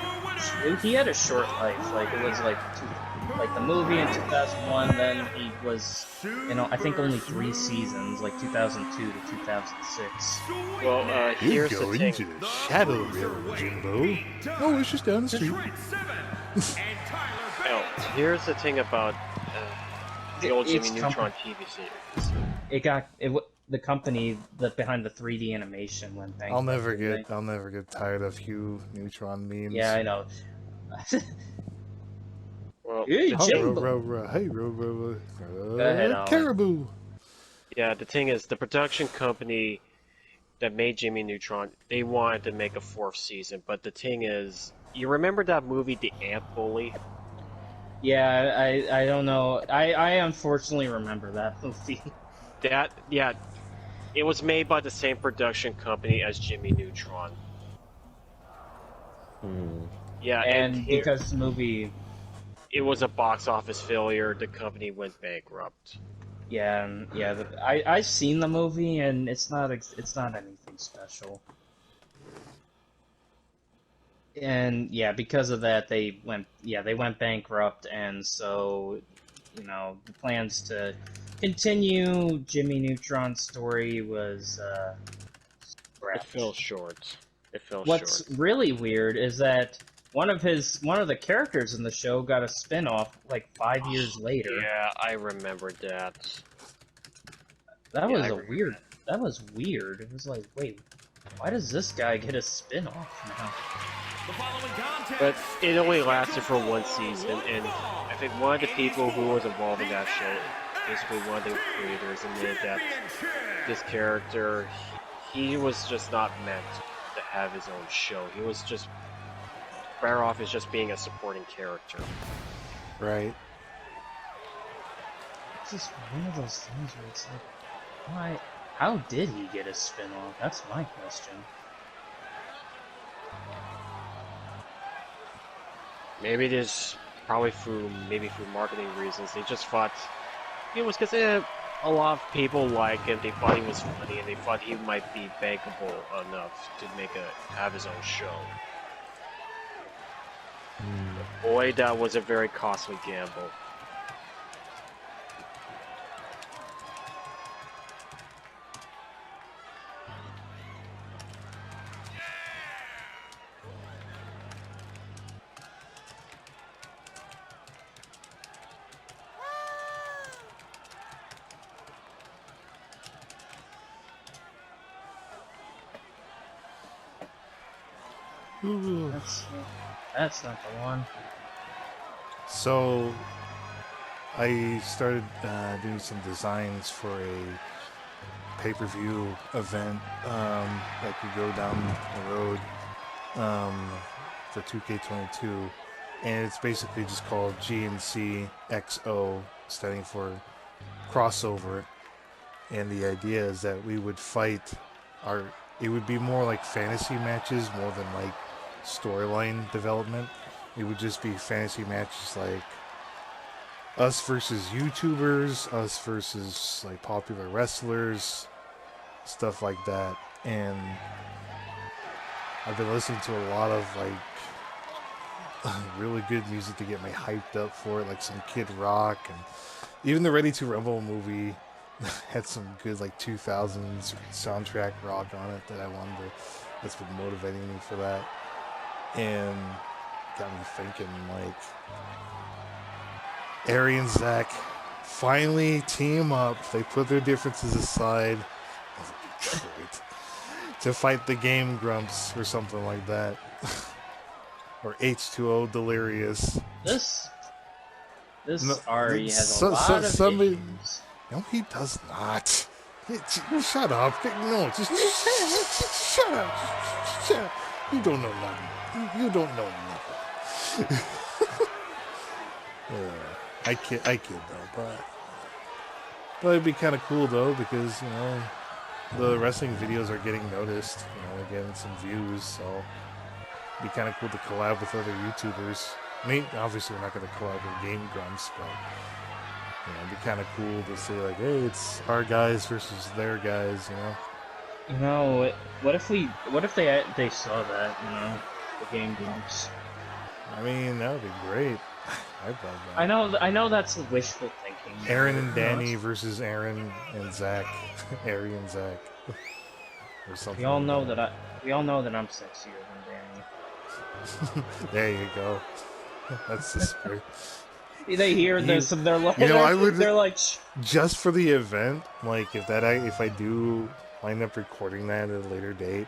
he had a short life, like, it was like, the movie in 2001, then he was, I think only 3 seasons, like 2002 to 2006. Well, here's the thing. Into the Shadow Realm, Jimbo. Oh, it's just down the street. Well, here's the thing about the old Jimmy Neutron TV series. The company behind the 3D animation went bankrupt. I'll never get tired of Hugh Neutron memes. Yeah, I know. Well, Hey, Jimbo. Hey, Go ahead, Alan. Caribou. Yeah, the thing is, the production company that made Jimmy Neutron, they wanted to make a 4th season, but the thing is, you remember that movie, The Ant Bully? Yeah, I don't know. I unfortunately remember that movie. It was made by the same production company as Jimmy Neutron. Yeah, and because the movie... It was a box office failure, the company went bankrupt. Yeah, I've seen the movie, and it's not anything special. And yeah, because of that, they went bankrupt, and so, the plans to continue Jimmy Neutron's story was scrapped. It fell short. What's really weird is that one of the characters in the show got a spin-off like 5 years later. Yeah, I remember that. That was weird. That was weird. It was like, wait, why does this guy get a spin-off now? But it only lasted for 1 season, and I think one of the people who was involved in that show, basically one of the creators, admitted that this character, he was just not meant to have his own show. He was just better off as just being a supporting character. Right. It's just one of those things where it's like, how did he get a spin-off? That's my question. Maybe it is probably through marketing reasons. They just thought it was because a lot of people like him. They thought he was funny, and they thought he might be bankable enough to have his own show. Boy, that was a very costly gamble. That's not the one. So, I started doing some designs for a pay-per-view event that could go down the road for 2K22, and it's basically just called GNC XO, standing for crossover. And the idea is that we would fight it would be more like fantasy matches more than like storyline development. It would just be fantasy matches, like us versus YouTubers, us versus like popular wrestlers, stuff like that. And I've been listening to a lot of like really good music to get me hyped up for it, like some Kid Rock, and even the Ready to Rumble movie had some good like 2000s soundtrack rock on it that I wanted to. That's been motivating me for that, and got me thinking like Ari and Zach finally team up. They put their differences aside to fight the Game Grumps or something like that. Or H2O Delirious. This No, Ari has a lot of issues. No, he does not. Shut up. No, just shut up. Shut up. You don't know nothing. You don't know nothing. I kid though, but it'd be kind of cool though, because, you know, the wrestling videos are getting noticed. You know, they're getting some views, so it'd be kind of cool to collab with other YouTubers. I mean, obviously we're not going to collab with Game Grumps, but you know, it'd be kind of cool to say like, hey, it's our guys versus their guys. You know. You know, what if they saw that? You know, the Game Grumps. I mean, that would be great. I'd love that. I know that's wishful thinking. Aaron and Danny versus Aaron and Zach. Ari and Zach. Or something. We all know that I'm sexier than Danny. There you go. That's the spirit. They hear this and they're like, they're like, just for the event, like if I do wind up recording that at a later date,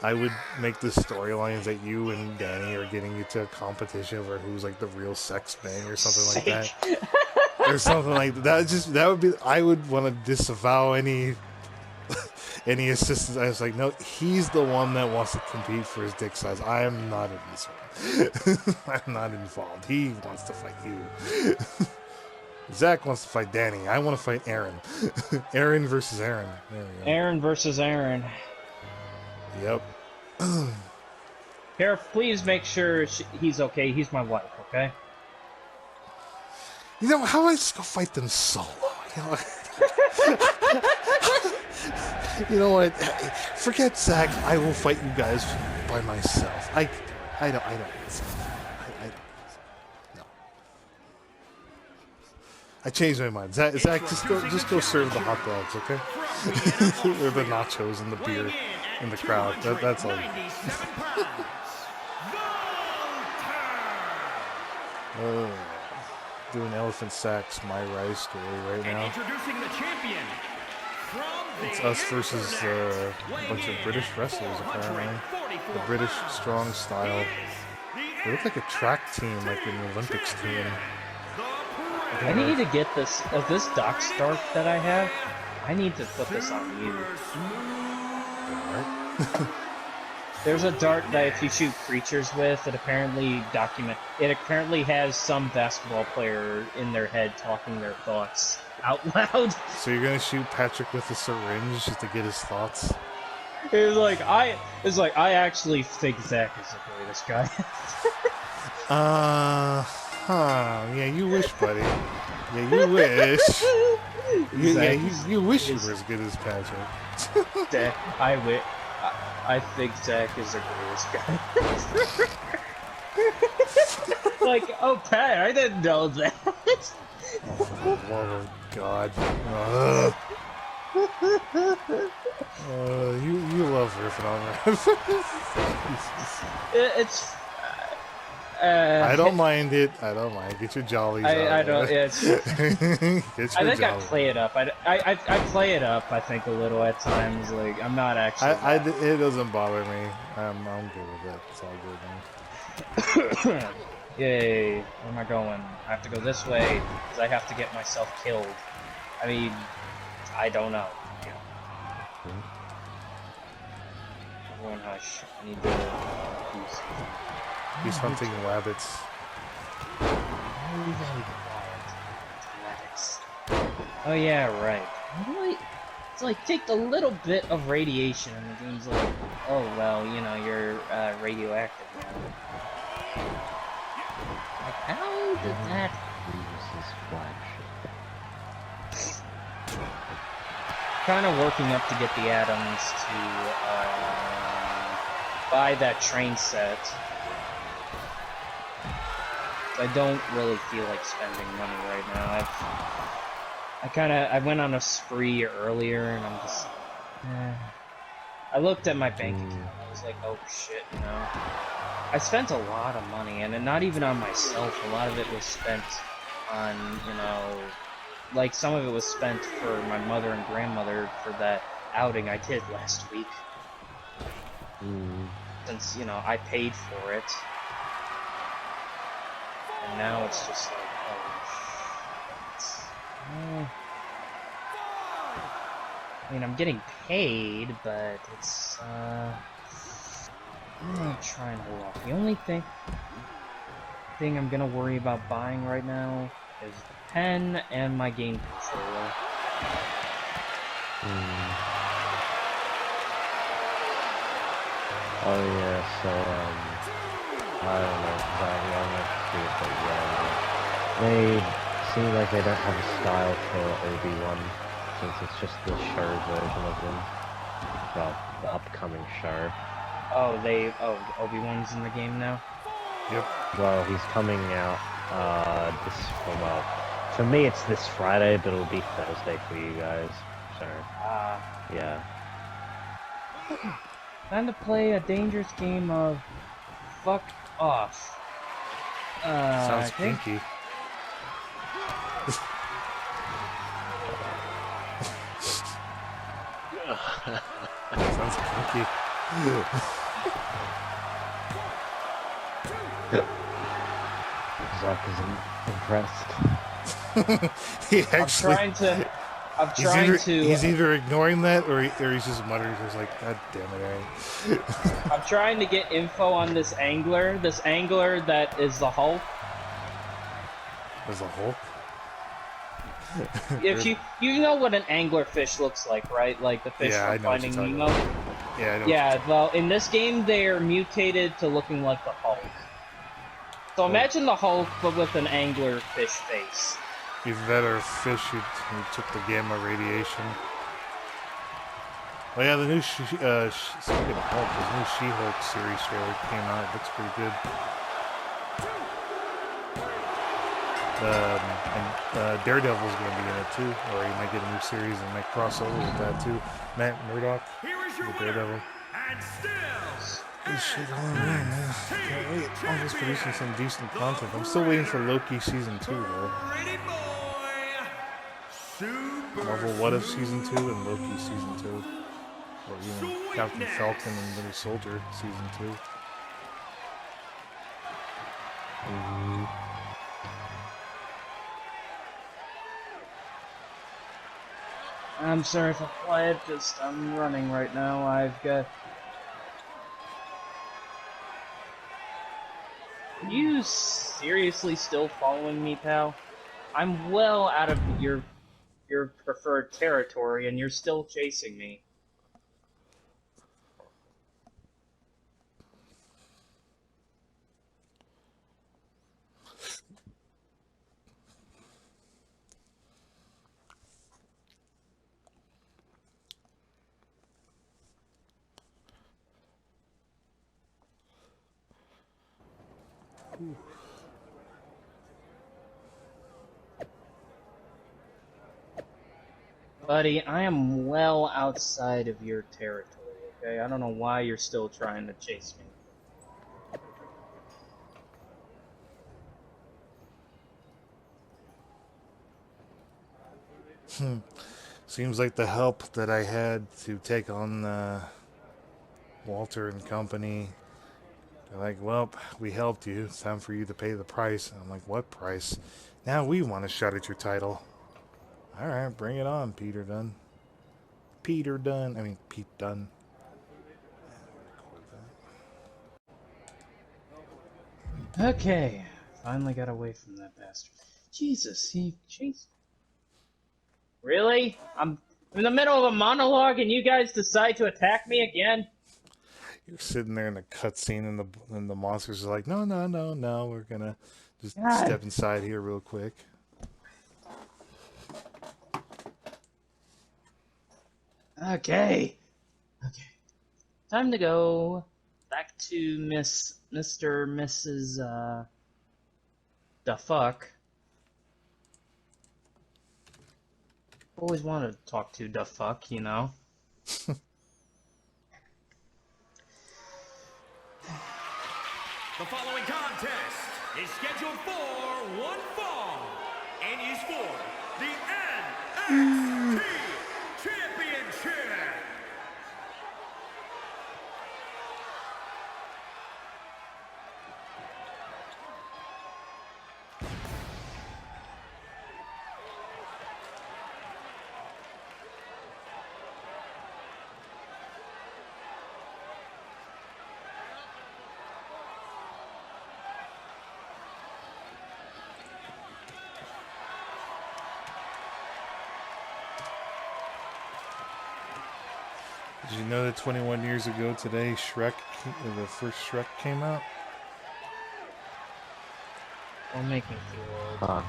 I would make the storylines that you and Danny are getting into a competition over who's like the real sex bang or something like that. Or something like that. That would be. I would want to disavow any assistance. I was like, no, he's the one that wants to compete for his dick size. I am not in this one. I'm not involved. He wants to fight you. Zach wants to fight Danny. I want to fight Aaron. Aaron versus Aaron. There we go. Aaron versus Aaron. Yep. Here, please make sure he's okay. He's my wife, okay? You know, how about I just go fight them solo? You know what? Forget Zach. I will fight you guys by myself. I don't. No. I changed my mind. Zach, just go serve the hot dogs, okay? Or the nachos and the beer in the crowd. That's all. Doing Elephant Sack's My Rise story right now. Introducing the champion. It's us versus a bunch of British wrestlers, apparently. The British strong style. They look like a track team, like an Olympics team. I need to get this dock start that I have. I need to put this on you. Alright. There's a dart that if you shoot creatures with, it apparently has some basketball player in their head talking their thoughts out loud. So you're gonna shoot Patrick with a syringe just to get his thoughts? I actually think Zach is the greatest guy. Yeah, you wish, buddy. Yeah, you wish. You wish you were as good as Patrick. I think Zach is the greatest guy. Like, oh, Pat, I didn't know that. Oh, for the love of God. You love riffing on that. It's... I don't mind it. I don't mind. Get your jollies out. I don't. It's, Get your I think jollies. I play it up. I play it up. I think a little at times. Like I'm not actually. It doesn't bother me. I'm good with it. It's all good, man. Yay! Where am I going? I have to go this way because I have to get myself killed. I mean, I don't know. Everyone hush. I need to peace. He's hunting rabbits. Very quiet. Rabbits. Oh yeah, right. It's like take a little bit of radiation and the game's like, oh well, you know, you're radioactive now. Like, how did that lose his flagship? kind of working up to get the atoms to buy that train set. I don't really feel like spending money right now. I went on a spree earlier, and I'm just. I looked at my bank account. I was like, oh shit, you know. I spent a lot of money, and not even on myself. A lot of it was spent on, you know, like some of it was spent for my mother and grandmother for that outing I did last week. Since, you know, I paid for it. And now it's just like, oh, I mean, I'm getting paid, but it's, I'm not trying to hold off. The only thing I'm gonna worry about buying right now is the pen and my game controller. Oh yeah, so I don't know exactly. I'm not sure, but yeah, they seem like they don't have a style for Obi-Wan, since it's just the show version of them. Well, the upcoming show. Oh, Obi-Wan's in the game now? Yep. Well, he's coming out, well, for me it's this Friday, but it'll be Thursday for you guys, so, yeah. Time to play a dangerous game of fuck off. Sounds okay. kinky. Sounds kinky. Zuck is impressed. He actually. He's either ignoring that or he's just muttering. He's like, God damn it, Ari. I'm trying to get info on this angler that is the Hulk. There's a Hulk? If you know what an anglerfish looks like, right? Like the fish from Finding Nemo? Yeah, I know. Yeah, well, in this game, they're mutated to looking like the Hulk. So imagine the Hulk, but with an anglerfish face. Either that or a fish who took the gamma radiation. Oh yeah, the new speaking of Hulk, the new She-Hulk series trailer came out. It looks pretty good. And Daredevil's going to be in it too, or he might get a new series and might cross over with that too. Matt Murdock, the Daredevil. This shit going on, man. Can't wait. Marvel's producing some decent content. I'm still waiting for Loki season 2 though. Marvel What If season 2 and Loki season 2. Or even Captain Falcon and Winter Soldier season 2. I'm sorry if I'm quiet, just I'm running right now. I've got... Are you seriously still following me, pal? I'm well out of your preferred territory, and you're still chasing me. Buddy, I am well outside of your territory, okay? I don't know why you're still trying to chase me. Seems like the help that I had to take on Walter and company. They're like, well, we helped you. It's time for you to pay the price. I'm like, what price? Now we want a shot at your title. All right, bring it on, Peter Dunn. Pete Dunn. Okay, finally got away from that bastard. Jesus, he chased. Really? I'm in the middle of a monologue and you guys decide to attack me again? You're sitting there in a cutscene and the monsters are like, no, we're gonna just step inside here real quick. Okay. Okay. Time to go back to Mr. Mrs. The fuck. Always wanted to talk to the fuck, you know. The following contest is scheduled for one fall and is for the NXT Championship. Did you know that 21 years ago today, the first Shrek came out? Don't make me feel old. Huh.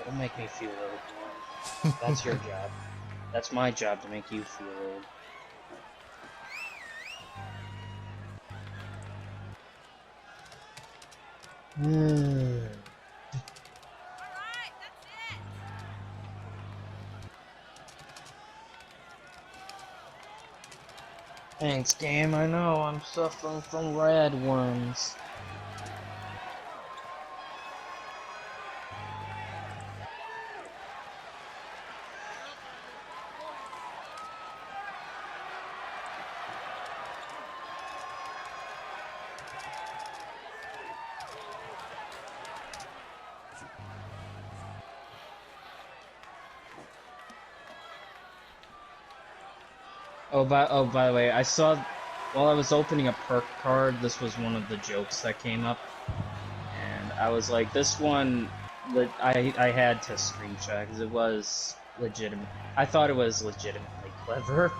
Don't make me feel old. That's your job. That's my job to make you feel old. Thanks, game. I know I'm suffering from rad worms. By the way, I saw while I was opening a perk card, this was one of the jokes that came up, and I was like, this one, I had to screenshot because it was legitimate. I thought it was legitimately clever.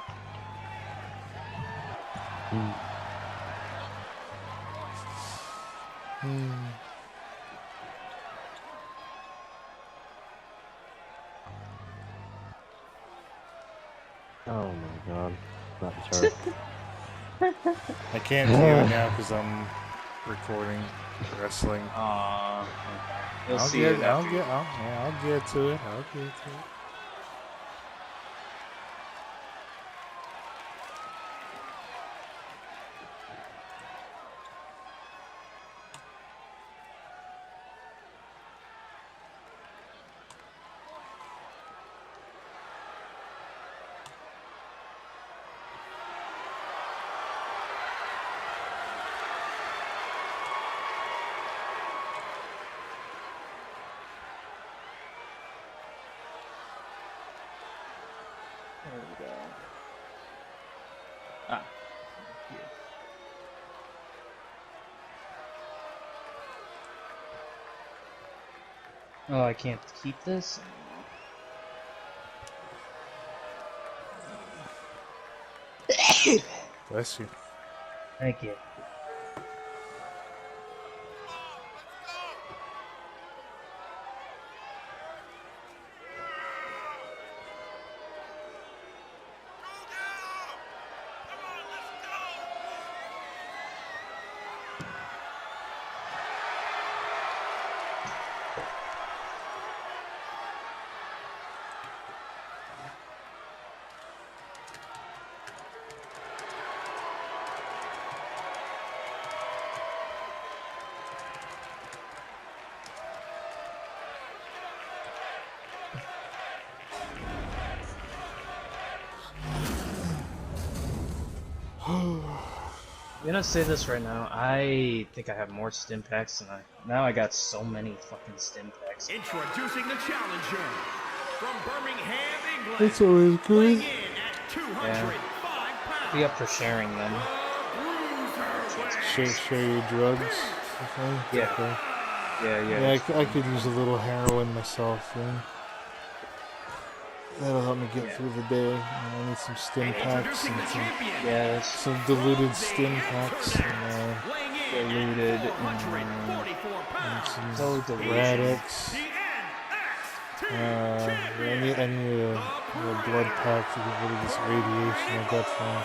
Oh my god. That jerk. I can't do it now because I'm recording wrestling. Aww. You'll I'll see get, it I'll after. get, I'll, yeah, I'll get to it. I'll get to it. There we go. Ah. Here. Oh, I can't keep this? Bless you. Thank you. I'm gonna say this right now. I think I have more stim packs than now I got so many fucking stim packs. Introducing the challenger from Birmingham, England. It's always Weighing good. in at 205 pounds. Be up for sharing them. Share your drugs. Okay. Yeah. Okay. Yeah. I could use a little heroin myself. Yeah. That'll help me get through the day. I need some stim packs and Yes. some diluted stim packs and Diluted. some So diluted. Radix. I need a blood pack to get rid of this radiation I got from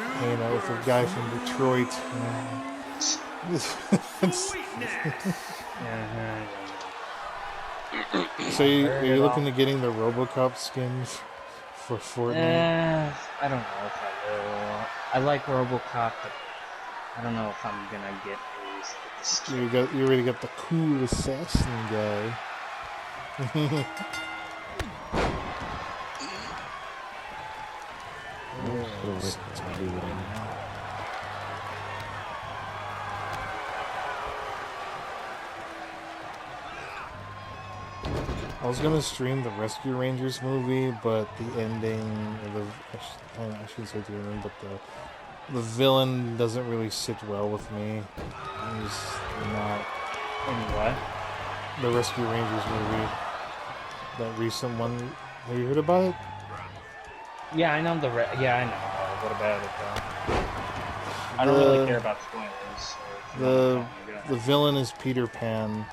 hanging out with a guy from Detroit. So are you looking at getting the RoboCop skins for Fortnite? I don't know if I will. I like RoboCop, but I don't know if I'm gonna get the skin. You already got the cool assassin guy. I was gonna stream the Rescue Rangers movie, but the ending, I shouldn't say the ending, but the villain doesn't really sit well with me. He's not. In what? The Rescue Rangers movie, that recent one. Have you heard about it? Yeah, I know yeah, I know. What about it though? I don't really care about spoilers. The villain is Peter Pan.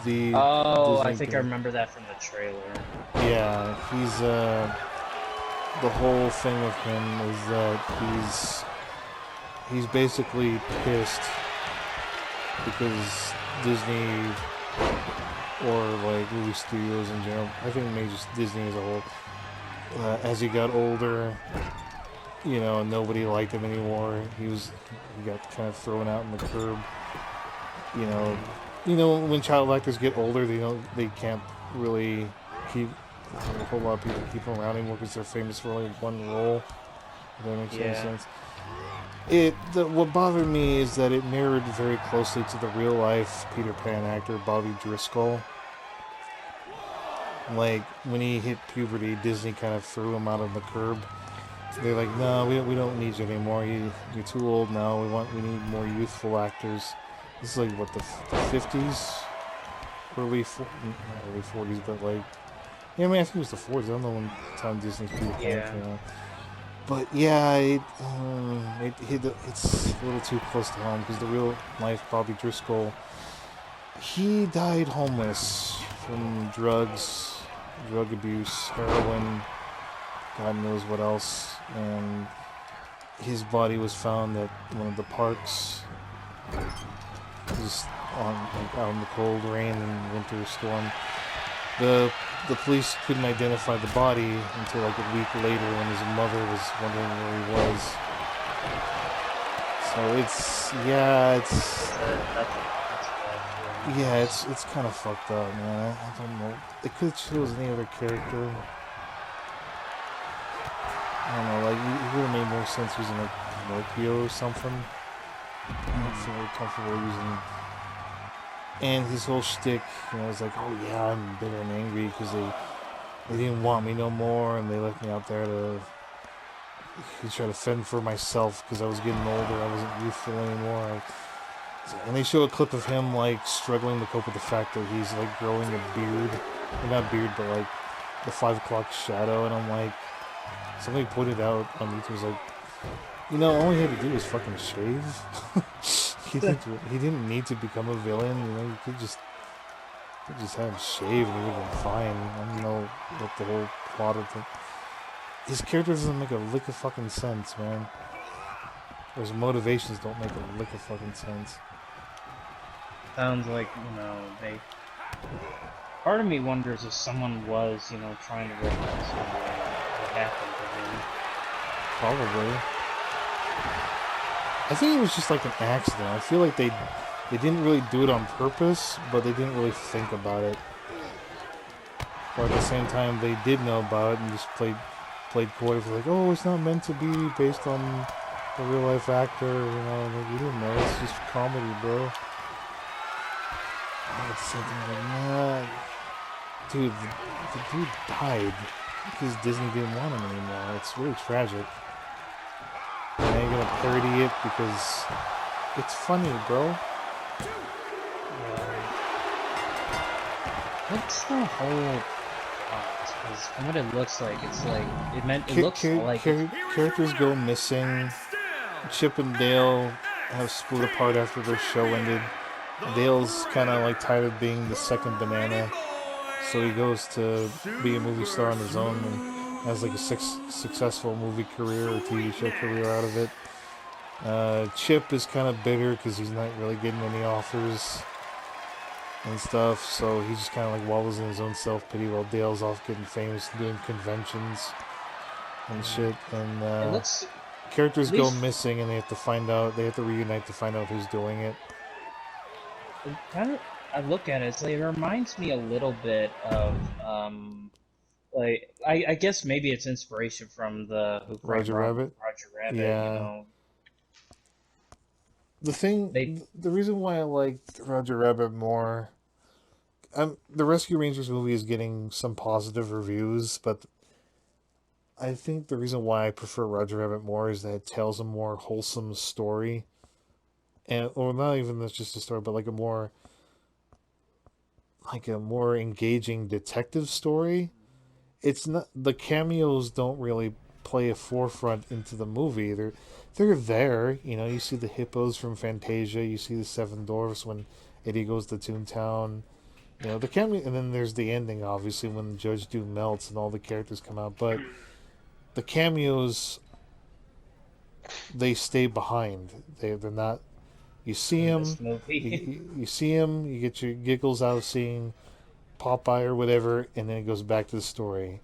I think I remember that from the trailer. Yeah, he's the whole thing with him is that he's basically pissed because Disney or like movie studios in general, I think maybe just Disney as a whole, as he got older, you know, nobody liked him anymore. He got kind of thrown out in the curb. You know, when child actors get older, they can't really keep a whole lot of people keep them around anymore because they're famous for only one role. If that makes any sense. What bothered me is that it mirrored very closely to the real life Peter Pan actor Bobby Driscoll. Like when he hit puberty, Disney kind of threw him out on the curb. They're like, no, we don't need you anymore. You're too old now. We need more youthful actors. This is like what the 50s, early 40s, but like, yeah, I mean I think it was the 40s. I don't know when time Disney's Peter Pan came out. But yeah, it's a little too close to home because the real life Bobby Driscoll, he died homeless from drugs, drug abuse, heroin, God knows what else, and his body was found at one of the parks, just out in the cold rain and winter storm. The police couldn't identify the body until like a week later when his mother was wondering where he was. So it's kind of fucked up, man. I don't know. They could have chosen any other character. I don't know, like it would have made more sense using like Pinocchio or something. I don't feel really comfortable using. And his whole shtick, you know, is like, oh yeah, I'm bitter and angry because they didn't want me no more, and they left me out there to try to fend for myself because I was getting older, I wasn't youthful anymore. And they show a clip of him like struggling to cope with the fact that he's like growing a beard, or not beard, but like the 5 o'clock shadow, and I'm like, somebody pointed out on YouTube, was like, you know, all he had to do was fucking shave. He didn't need to become a villain, you know, you could just have him shave and he would have been fine. I don't know what the whole plot of his character doesn't make a lick of fucking sense, man. Or his motivations don't make a lick of fucking sense. Sounds like, you know, part of me wonders if someone was, you know, trying to recognize what happened to him. Probably. I think it was just like an accident. I feel like they didn't really do it on purpose, but they didn't really think about it. But at the same time, they did know about it and just played coy for like, oh, it's not meant to be based on a real life actor, you know. Like, you didn't know, it's just comedy, bro. It's something like, nah, dude, the dude died because Disney didn't want him anymore. It's really tragic. And now you're gonna parody it because it's funny, bro. What's the whole because from what it looks like, it's like it looks like characters go missing. Chip and Dale have split apart after their show ended. Dale's kind of like tired of being the second banana, so he goes to be a movie star on his own and has like a successful movie career or TV show career out of it. Chip is kind of bitter because he's not really getting any offers and stuff, so he's just kind of like wallows in his own self-pity while Dale's off getting famous and doing conventions and shit. And characters go missing and they have to reunite to find out who's doing it. I look at it, it's like, it reminds me a little bit of, like, I guess maybe it's inspiration from the Who Framed Roger Rabbit, yeah. you know. The reason why I liked Roger Rabbit more, the Rescue Rangers movie is getting some positive reviews, but I think the reason why I prefer Roger Rabbit more is that it tells a more wholesome story, or not even that's just a story, but like a more engaging detective story. It's not, the cameos don't really play a forefront into the movie. They're there, you know. You see the hippos from Fantasia, you see the Seven Dwarfs when Eddie goes to Toontown. You know, the cameo, and then there's the ending, obviously, when Judge Doom melts and all the characters come out. But the cameos, they stay behind. They're not. You see them. You see them. You get your giggles out of seeing Popeye or whatever, and then it goes back to the story.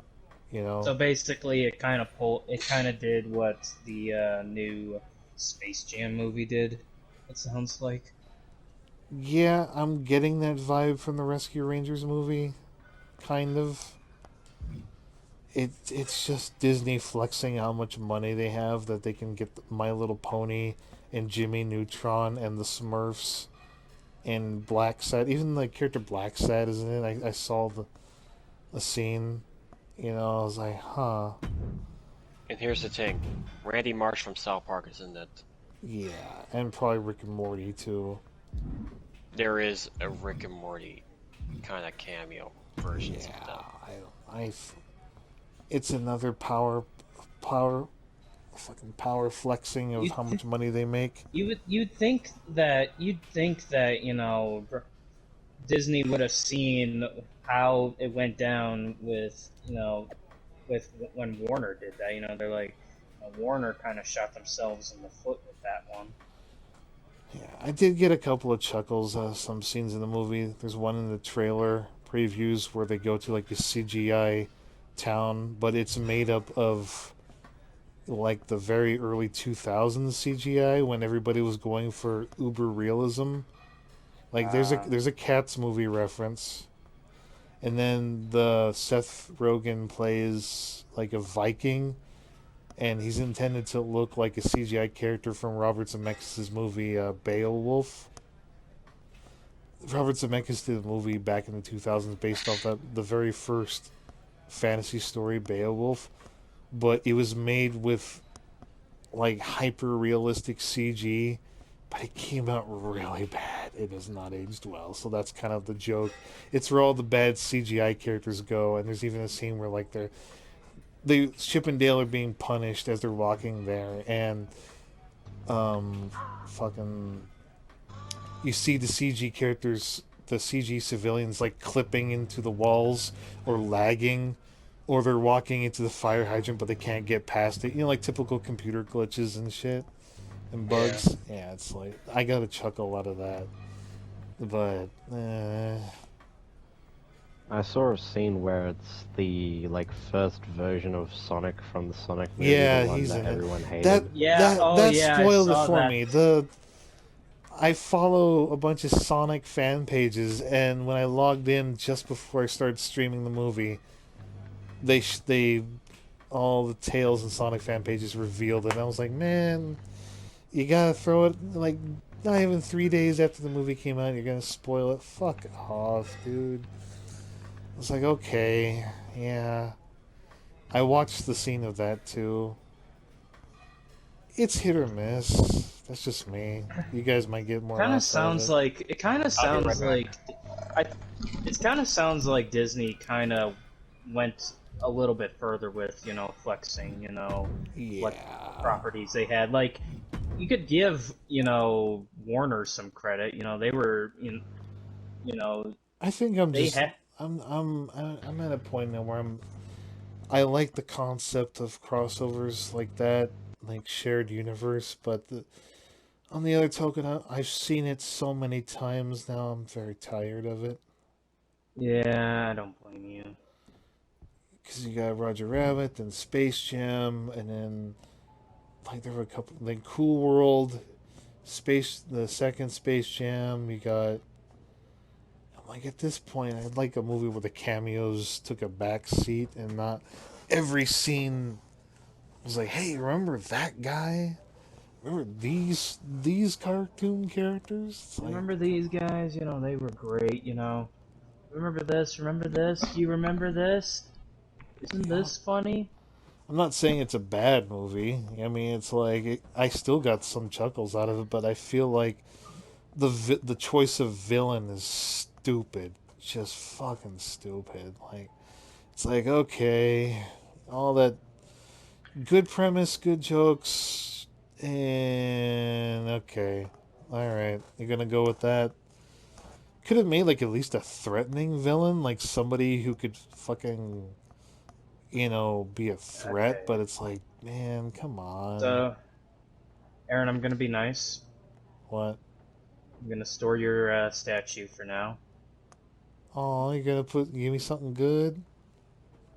You know. So basically, it kind of did what the new Space Jam movie did. It sounds like. Yeah, I'm getting that vibe from the Rescue Rangers movie, kind of. It's just Disney flexing how much money they have, that they can get My Little Pony and Jimmy Neutron and the Smurfs and Black Sad. Even the character Black Sad is in it. I saw the scene. You know, I was like, huh. And here's the thing, Randy Marsh from South Park is in it. Yeah, and probably Rick and Morty too. There is a Rick and Morty kind of cameo version of that. It's another power flexing of how much money they make. You'd think that you know, Disney would have seen how it went down with, you know, with when Warner did that. You know, they're like, Warner kind of shot themselves in the foot with that one. Yeah, I did get a couple of chuckles some scenes in the movie. There's one in the trailer previews where they go to like a CGI town, but it's made up of like the very early 2000s CGI when everybody was going for uber realism. Like there's a Cats movie reference, and then the Seth Rogen plays like a Viking, and he's intended to look like a CGI character from Robert Zemeckis' movie Beowulf. Robert Zemeckis did a movie back in the 2000s based off the very first fantasy story, Beowulf, but it was made with like hyper realistic CG, but it came out really bad. It has not aged well, so that's kind of the joke. It's where all the bad CGI characters go, and there's even a scene where like Chip and Dale are being punished as they're walking there, and you see the CG characters, the CG civilians, like clipping into the walls or lagging, or they're walking into the fire hydrant but they can't get past it. You know, like typical computer glitches and shit and bugs. Yeah, it's like, I got a chuckle out of that. But I saw a scene where it's the like first version of Sonic from the Sonic movie, yeah, the one he's that in everyone it. hated. That spoiled it for that. me. I follow a bunch of Sonic fan pages, and when I logged in just before I started streaming the movie, they all the Tails and Sonic fan pages revealed it, and I was like, man, you gotta throw it, like, not even 3 days after the movie came out, you're gonna spoil it? Fuck off, dude. I was like, okay, yeah. I watched the scene of that, too. It's hit or miss. That's just me. You guys might get more. It kind of sounds like Disney kind of went a little bit further with, you know, flexing, you know, what properties they had. Like, you could give, you know, Warner some credit. You know, they were, you know, I think I'm they just had. I'm at a point now where I like the concept of crossovers like that, like shared universe, but on the other token, I've seen it so many times now. I'm very tired of it. Yeah, I don't blame you. Because you got Roger Rabbit, then Space Jam, and then like there were a couple like Cool World, the second Space Jam. You got like at this point, I'd like a movie where the cameos took a back seat and not every scene was like, hey, remember that guy? Remember these cartoon characters? It's like, Remember these guys? You know, they were great. You know, remember this? Remember this? Do you remember this? Isn't this funny? I'm not saying it's a bad movie. I mean, it's like I still got some chuckles out of it, but I feel like the choice of villain is stupid, just fucking stupid. Like it's like okay, all that good premise, good jokes, and okay, all right, you're gonna go with that. Could have made like at least a threatening villain, like somebody who could fucking be a threat, Okay. but it's like, man, come on. So, Aaron, I'm gonna be nice. What? I'm gonna store your statue for now. Oh, you're gonna give me something good?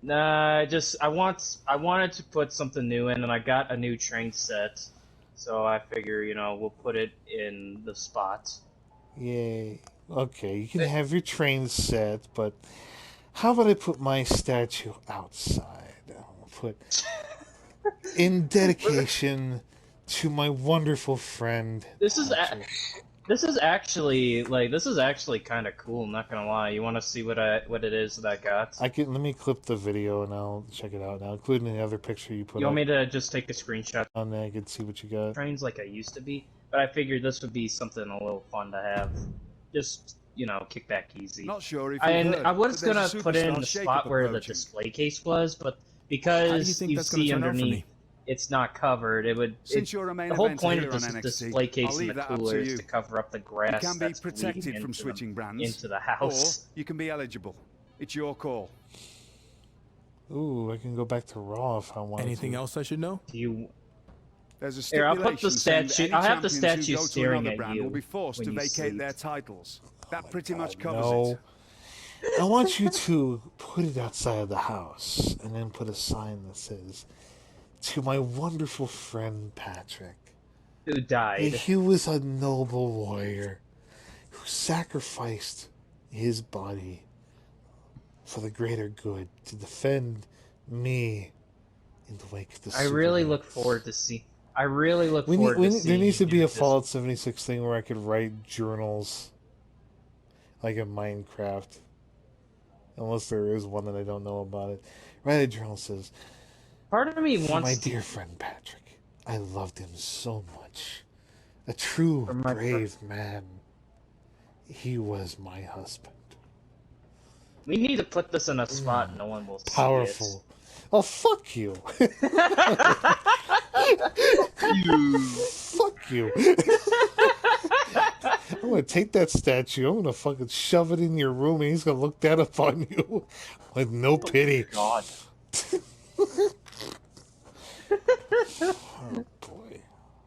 Nah, I wanted to put something new in, and I got a new train set, so I figure, we'll put it in the spot. Yay. Okay, you can have your train set, but how about I put my statue outside? I'll put in dedication to my wonderful friend. This is actually kind of cool. I'm not gonna lie. You want to see what it is that I got? Let me clip the video and I'll check it out now, including the other picture you put. You want me to just take a screenshot on there? I can see what you got. Trains like I used to be, but I figured this would be something a little fun to have. Just kick back easy. Not sure if I was gonna put it in the spot where the display case was, but because you see underneath, it's not covered. The whole point of this display case in the cooler is to cover up the grass you can that's be protected from switching brands into the house. Or you can be eligible. It's your call. Ooh, I can go back to Raw if I want. Anything else I should know? There's a Here, I'll put the statue. I'll have the statue staring at brand you. Will be forced to vacate sleep. their titles. That pretty much covers no. it. I want you to put it outside of the house and then put a sign that says, "To my wonderful friend Patrick, Who died? He was a noble warrior who sacrificed his body for the greater good to defend me in the wake of the I really look forward to see. There needs to be a Fallout 76 thing where I could write journals, like in Minecraft. Unless there is one that I don't know about it. Write a journal says, part of me wants my dear friend Patrick, I loved him so much. A true, brave man. He was my husband. We need to put this in a spot no one will see Powerful. Oh, fuck you. Fuck you. I'm gonna take that statue, I'm gonna fucking shove it in your room, and he's gonna look down upon you with no pity. God. Oh boy.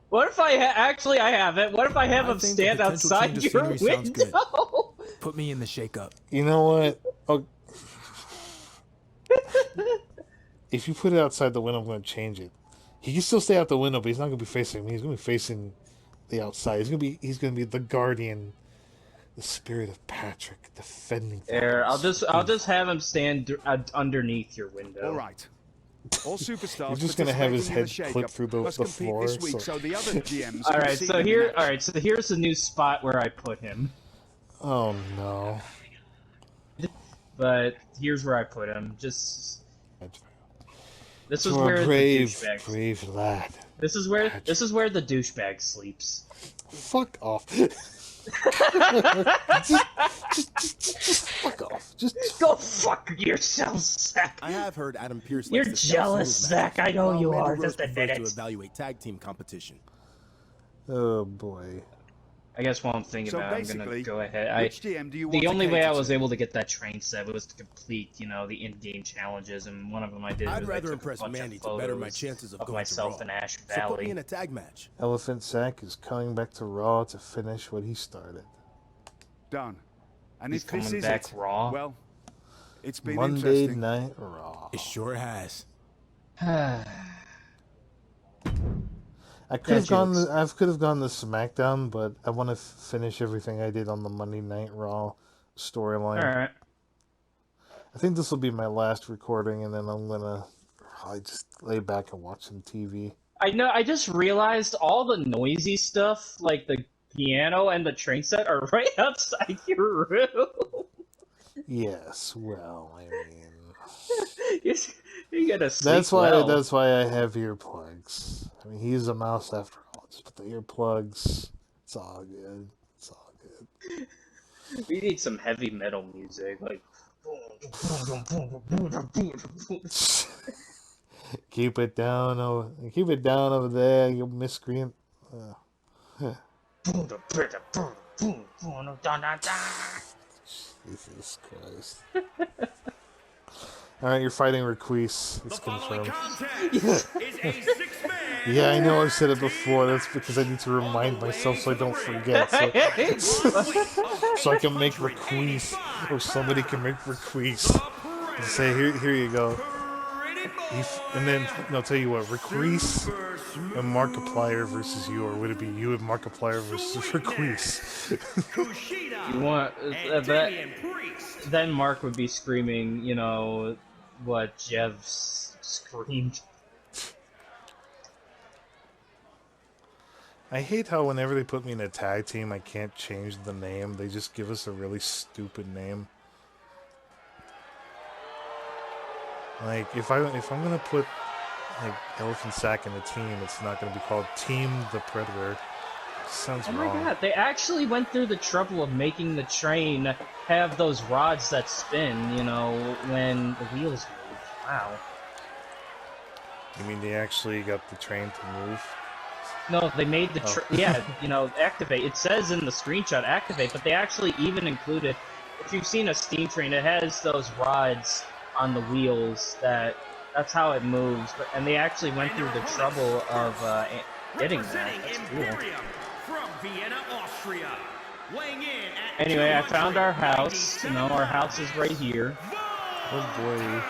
What if I have it? What if I have him stand outside your window? Put me in the shake-up. You know what? Oh. If you put it outside the window, I'm gonna change it. He can still stay out the window, but he's not gonna be facing me. He's gonna be facing the outside. He's gonna be the guardian, the spirit of Patrick, defending. There, I'll just have him stand underneath your window. All right. All superstars. He's just gonna have his head clip through the floor. So the other GMs all right, so here's the new spot where I put him. Oh no. But here's where I put him. This is You're where a brave, the douchebag. brave lad. This is where the douchebag sleeps. Fuck off. just fuck off. Just go fuck yourself, Zach. I have heard Adam Pearce. You're jealous, Zach. I know you are. Just admit it. To evaluate tag team competition. Oh boy. I guess while I'm thinking So about it, I'm gonna basically, go ahead. which GM do you want The to only way I cater was to? able to get that train set was to complete, the in-game challenges, and one of them I did I'd was I rather took impress a bunch Mandy of to better my photos chances of of going to myself Raw. in Ash So put me Valley. in a tag match. Elephant Sack is coming back to Raw to finish what he started. Done. And He's if this coming is back it, Raw. well, it's been Monday interesting. Night Raw. It sure has. I could have gone. jokes. I could have gone to SmackDown, but I want to finish everything I did on the Monday Night Raw storyline. Alright. I think this will be my last recording, and then I'm gonna probably just lay back and watch some TV. I know, I just realized all the noisy stuff, like the piano and the train set, are right outside your room. Yes, well, I mean, You gotta sleep that's why. well. That's why I have earplugs. I mean, he's a mouse after all. Just put the earplugs. It's all good. It's all good. We need some heavy metal music, like. Keep it down over there. You'll miscreant. Jesus Christ. Alright, you're fighting Requise. It's The following confirmed. contest is a six-man. Yeah, I know I've said it before. That's because I need to remind myself so I don't forget. So I can make Requise, or somebody can make Requise. And say, here you go. And then, I'll tell you what, Requise and Markiplier versus you, or would it be you and Markiplier versus Requise? You want that? Then Mark would be screaming, what Jev screamed. I hate how whenever they put me in a tag team, I can't change the name. They just give us a really stupid name. Like, if I'm gonna put like Elephant Sack in a team, it's not gonna be called Team the Predator. Sounds wrong. Oh my god, they actually went through the trouble of making the train have those rods that spin, when the wheels move. Wow. You mean they actually got the train to move? No, they made the activate. It says in the screenshot activate, but they actually even included, if you've seen a steam train, it has those rods on the wheels that's how it moves. And they actually went through the trouble of getting that. That's cool. From Vienna, Austria, weighing in at Anyway, I found our house. Our house is right here. Oh boy.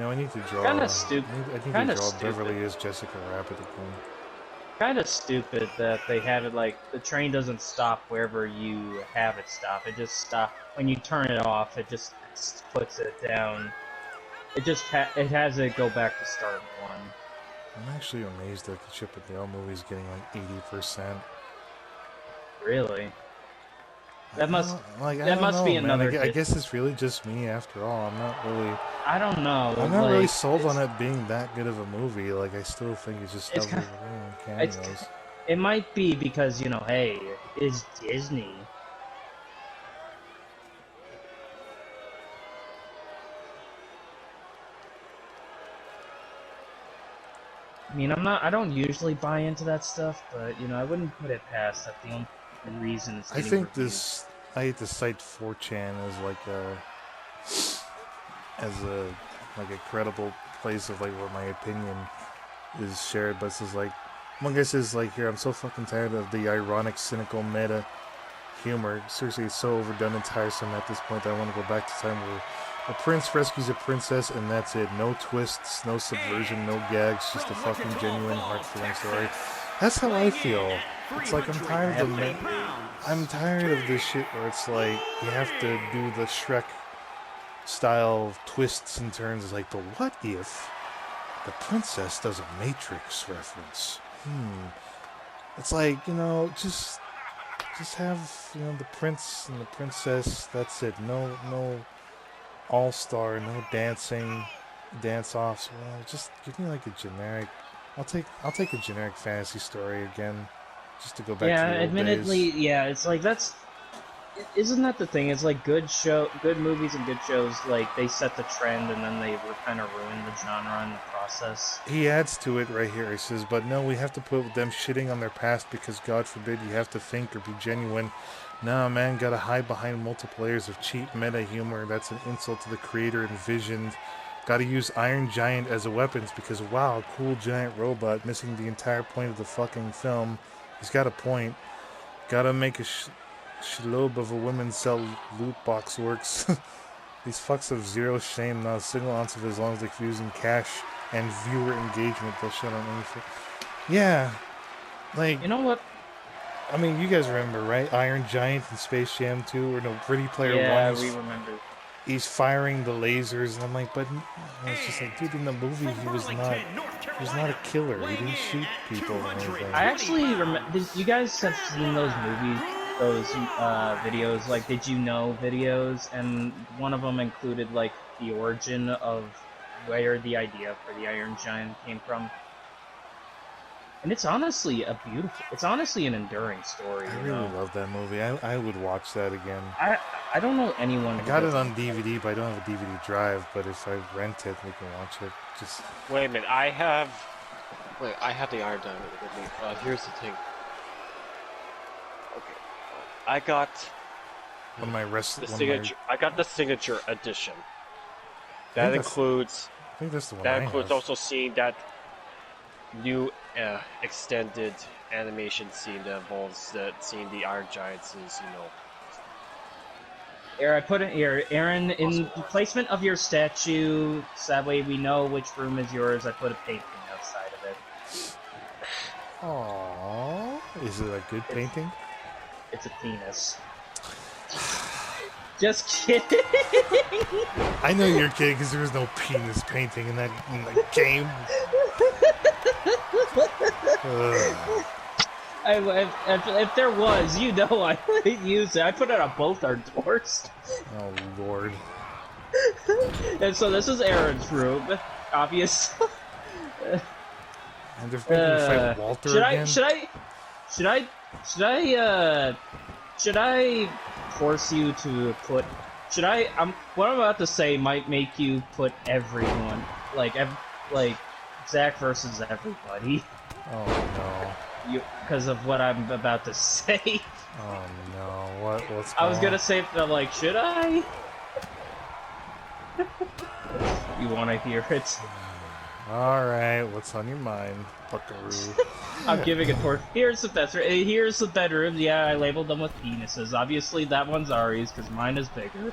I need to draw. Kinda stupid. I need Kinda to draw stupid. Beverly as Jessica Rabbit again. Kind of stupid that they have it like the train doesn't stop wherever you have it stop. It just stops when you turn it off. It just puts it down. It just it has it go back to start one. I'm actually amazed that the Chip and Dale movie's getting like 80%. Really? That must I that don't must know, be man. another. I guess it's really just me after all. I'm not really. I don't know. I'm not really like, sold on it being that good of a movie. Like, I still think it's just It's double it's cameos. It might be because hey, it's Disney. I mean, I don't usually buy into that stuff, but I wouldn't put it past that. The only reason it's I getting think reviewed. I hate to cite 4chan as like a credible place of like where my opinion is shared, but this is like one guy says like, here, I'm so fucking tired of the ironic, cynical meta humor. Seriously, it's so overdone and tiresome at this point that I want to go back to time where a prince rescues a princess and that's it. No twists, no subversion, no gags, just a fucking genuine, heart-filling story. That's how I feel. It's like I'm tired of this shit where it's like you have to do the Shrek style of twists and turns. It's like, but what if the princess does a Matrix reference? It's like, just have, the prince and the princess, that's it. No all-star, no dancing, dance-offs. Well, just give me like a generic. I'll take a generic fantasy story again, just to go back to the old admittedly, days. yeah, it's like that's isn't that the thing? It's like good movies and good shows, like they set the trend and then they kind of ruin the genre in the process. He adds to it right here. He says, but no, we have to put them shitting on their past because God forbid you have to think or be genuine. Nah, man, gotta hide behind multiple layers of cheap meta humor. That's an insult to the creator envisioned. Gotta use Iron Giant as a weapons because, wow, cool giant robot missing the entire point of the fucking film. He's got a point. Gotta make a shlobe of a woman sell loot box works. These fucks have zero shame, not a single ounce of it as long as they're using cash and viewer engagement. They'll shut on anything. Yeah, like, You know what? I mean, you guys remember, right? Iron Giant in Space Jam 2, or no, Ready Player Yeah, 1. we remember. He's firing the lasers, and I'm like, but it's just like, dude, in the movie he was not a killer. He didn't shoot people or anything. I actually remember. You guys have seen those movies, those videos, like Did You Know videos, and one of them included like the origin of where the idea for the Iron Giant came from. And it's honestly it's honestly an enduring story. I really love that movie. I would watch that again. I don't know anyone. I got it on DVD, but I don't have a DVD drive. But if I rent it, we can watch it. Just Wait a minute, I have the Ari-Dynamic with me. Here's the thing. Okay, I got one of my I got the signature edition. That includes. I think that's the one. That includes also seeing that new extended animation scene that involves seeing the Iron Giants is, Here, I put it here, Aaron, in placement of your statue, so that way we know which room is yours. I put a painting outside of it. Aww. Is it a good painting? It's a penis. Just kidding! I know you're kidding because there was no penis painting in that game. If there was, you know I would use it. I put it on both our doors. Oh, Lord. And so this is Aaron's room, obviously. And they're making you fight Walter again? Should I force you to put... what I'm about to say might make you put everyone, like Zach versus everybody. Oh, no. Because of what I'm about to say. Oh, no. What's going on? I was gonna say, like, should I? You want to hear it? Alright, what's on your mind, buckaroo? I'm giving it for... Here's the bedroom. Yeah, I labeled them with penises. Obviously, that one's Ari's, because mine is bigger.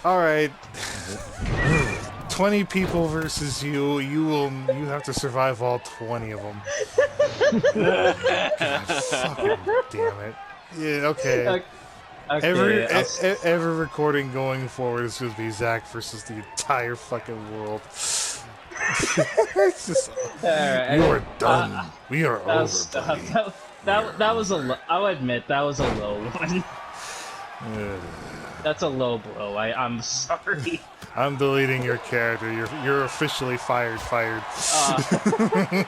Alright. 20 people versus you. You have to survive all 20 of them. God, fucking damn it. Yeah, okay. Every recording going forward is going to be Zach versus the entire fucking world. It's just, right, you are done. We are over. That was I'll admit that was a low one. That's a low blow. I'm sorry. I'm deleting your character. You're officially fired.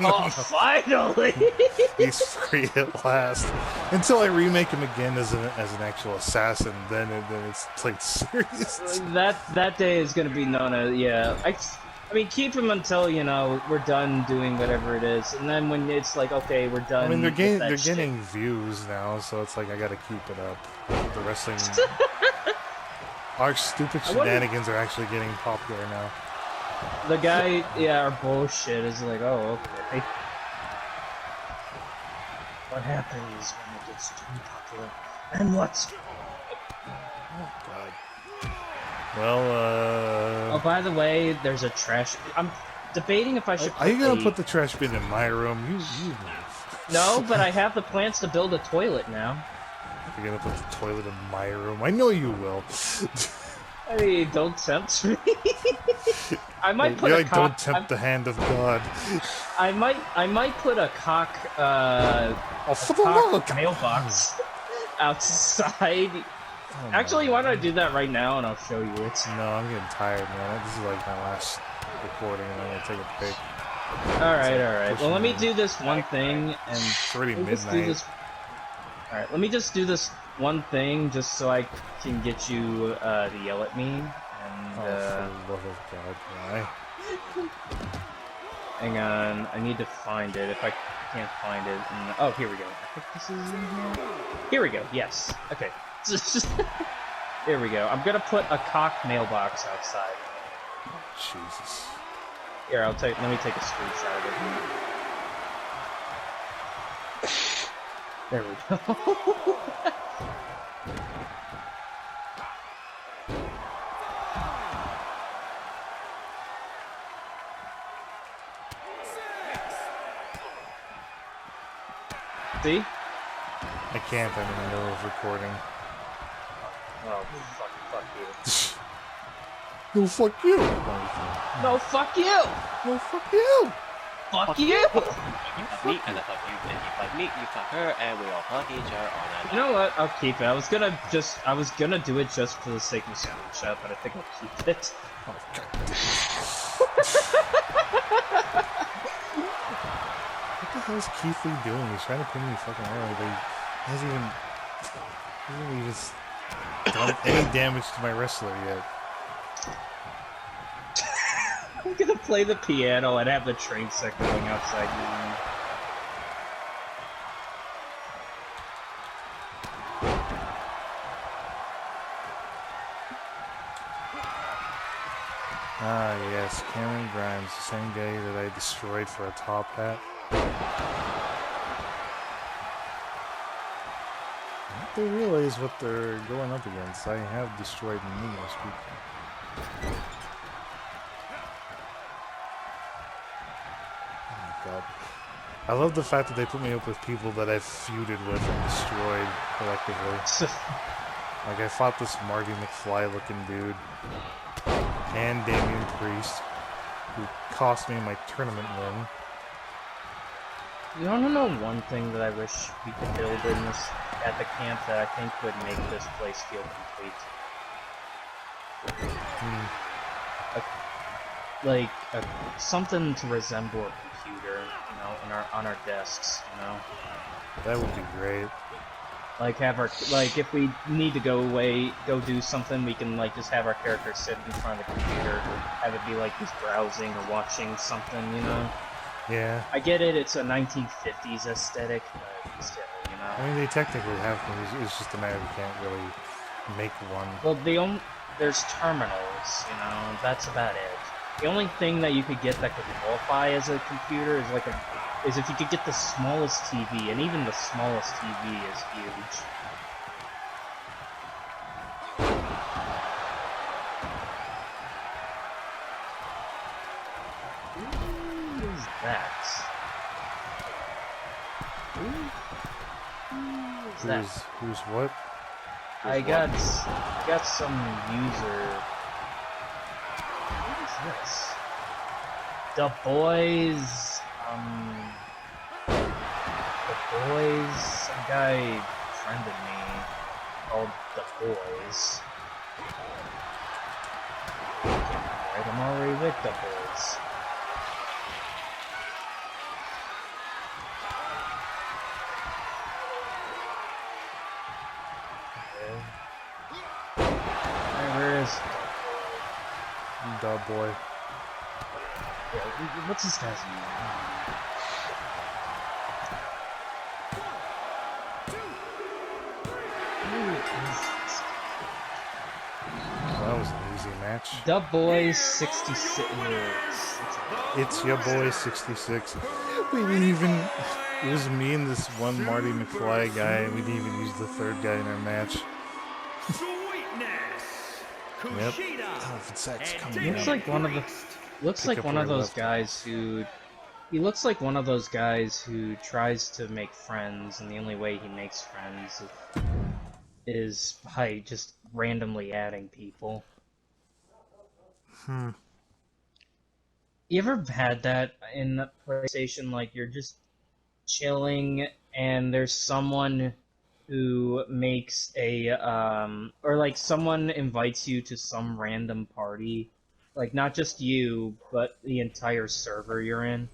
Oh, finally! He's free at last. Until I remake him again as an actual assassin, then it's played serious. That day is gonna be known as I mean, keep him until we're done doing whatever it is, and then when it's like, okay, we're done. I mean, they're getting views now, so it's like I gotta keep it up. The wrestling. Our stupid shenanigans are actually getting popular now. The guy, our bullshit is like, oh, okay. What happens when it gets too popular? And what's... Oh, God. Well, Oh, by the way, there's a trash... I'm debating if I should Are you gonna put the trash bin in my room? You move. No, but I have the plans to build a toilet now. You're gonna put the toilet in my room. I know you will. I mean, don't tempt me. I might put You're a like, cock... don't tempt the hand of God. I might put a cock, For the love of God. mailbox outside. Oh, Actually, why don't I do that right now and I'll show you it? No, I'm getting tired, man. This is like my last recording, and I'm gonna take a break. Alright. Well, let me do this one thing, and... It's already let's do midnight. this... Alright, let me just do this one thing just so I can get you to yell at me. And, Oh, for the love of God, why? hang on, I need to find it. If I can't find it, oh, here we go. I think this is in here. Here we go. Yes. Okay. Here we go. I'm gonna put a cocked mailbox outside. Jesus. Here, let me take a screenshot of it. There we go. See? I can't, I'm in the middle of recording. Oh, fuck you. No, fuck you! No, fuck you! No, fuck you! Fuck you! You fuck me, and I fuck you, and you fuck me, you fuck her, and we all fuck each other all night. You know what? I'll keep it. I was gonna do it just for the sake of screenshot, but I think I'll keep it. Oh, God. What the hell is Keith Lee doing? He's trying to pin me fucking hard. He hasn't even done any damage to my wrestler yet. I'm gonna play the piano and have the train set going outside the room. Ah, yes, Cameron Grimes, the same guy that I destroyed for a top hat. They realize what they're going up against. I have destroyed numerous people. Oh my god. I love the fact that they put me up with people that I've feuded with and destroyed collectively. Like, I fought this Marty McFly looking dude and Damian Priest, who cost me my tournament win. You wanna know one thing that I wish we could build in this at the camp that I think would make this place feel complete? Something to resemble a computer, you know, on our desks, you know. That would be great. Like if we need to go do something, we can just have our character sit in front of the computer, have it be like he's browsing or watching something, you know. Yeah. I get it, it's a 1950s aesthetic, but still, you know. I mean, they technically have to. It's just a matter you can't really make one. Well, there's terminals, you know, that's about it. The only thing that you could get that could qualify as a computer is if you could get the smallest TV, and even the smallest TV is huge. Who is that? Who is that? Who's what? I got some user. What is this? The boys. Some guy friended me called the boys. Right, I'm already with the boys. Where is Dub boy. yeah, what's this guy's name? That was an easy match. The Boys 66. It's your boy 66. We didn't even. It was me and this one Marty McFly guy. We didn't even use the third guy in our match. Yep. Oh, if it's X coming Looks out. like one of the. Looks Pick like up one where of I those left guys who. He looks like one of those guys who tries to make friends, and the only way he makes friends is by just randomly adding people. You ever had that in PlayStation? Like, you're just chilling, and there's someone who makes a, or like someone invites you to some random party. Like, not just you, but the entire server you're in.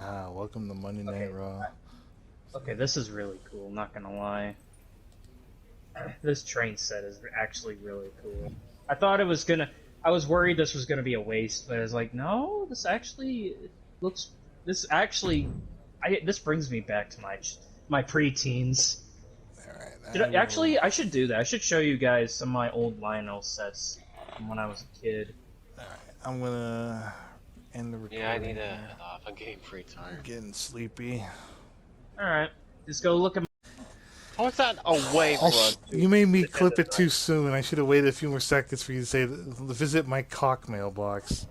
Welcome to Monday Night Raw. Okay, this is really cool, not gonna lie. This train set is actually really cool. I thought it was gonna... I was worried this was gonna be a waste, but I was like, no, this actually looks... This actually... This brings me back to my pre-teens. Alright. Actually, I should do that. I should show you guys some of my old Lionel sets from when I was a kid. Alright, I'm gonna end the recording. Yeah, I need a game free time. I'm getting sleepy. Alright, just go look at How is that a way for us? You made me clip it too soon. I should have waited a few more seconds for you to say, visit my cock mailbox.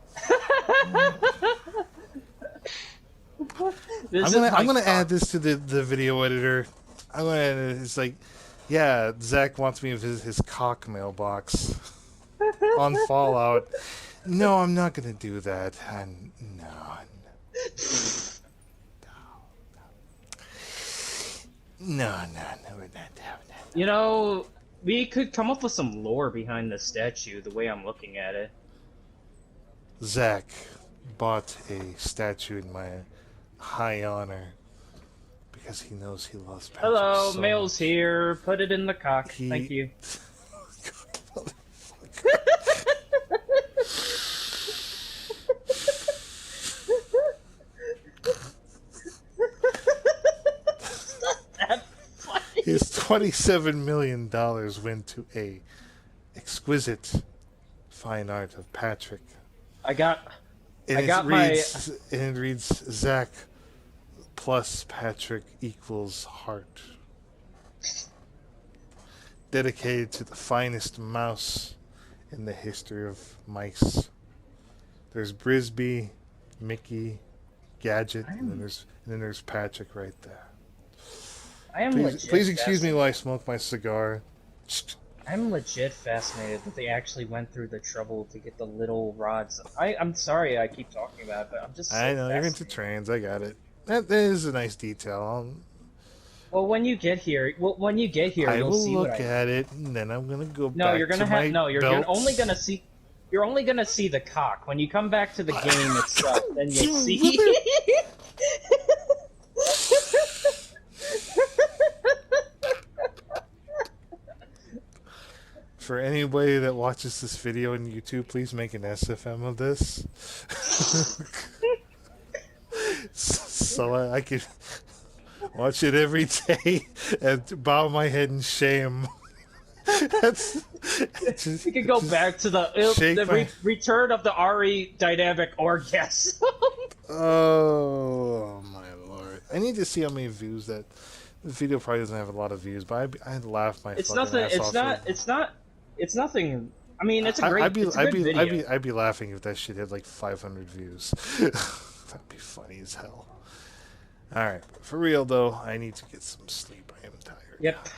I'm gonna add this to the video editor. I'm gonna add it. It's like, yeah, Zach wants me to visit his cock mailbox on Fallout. No, I'm not gonna do that. No. No, we're not doing that. You know, we could come up with some lore behind the statue, the way I'm looking at it. Zach bought a statue in my high honor because he knows he loves Patrick. Hello, so mail's much. here. Put it in the cock. Thank you. His $27 million went to a exquisite fine art of Patrick. I got my... And it reads Zach plus Patrick equals heart. Dedicated to the finest mouse in the history of mice. There's Brisby, Mickey, Gadget, and then there's Patrick right there. I am Please excuse me while I smoke my cigar. I'm legit fascinated that they actually went through the trouble to get the little rods. I'm sorry I keep talking about it, but I'm just so I know, you're into fascinated. trains, I got it. That is a nice detail. Well, when you get here, I you'll will see look what at it, and then I'm gonna go No, back you're gonna to have my no. You're belts. only gonna see. You're only gonna see the cock when you come back to the game itself. Then you'll see. For anybody that watches this video on YouTube, please make an SFM of this. so I can watch it every day and bow my head in shame. We could go back to the return of the Ari-Dynamic orgasm. Oh my lord! I need to see how many views that. The video probably doesn't have a lot of views, but I laughed my fucking ass off. It's nothing. I mean, it's a great. Video. I'd be laughing if that shit had like 500 views. That'd be funny as hell. All right, for real though, I need to get some sleep. I am tired. Yep.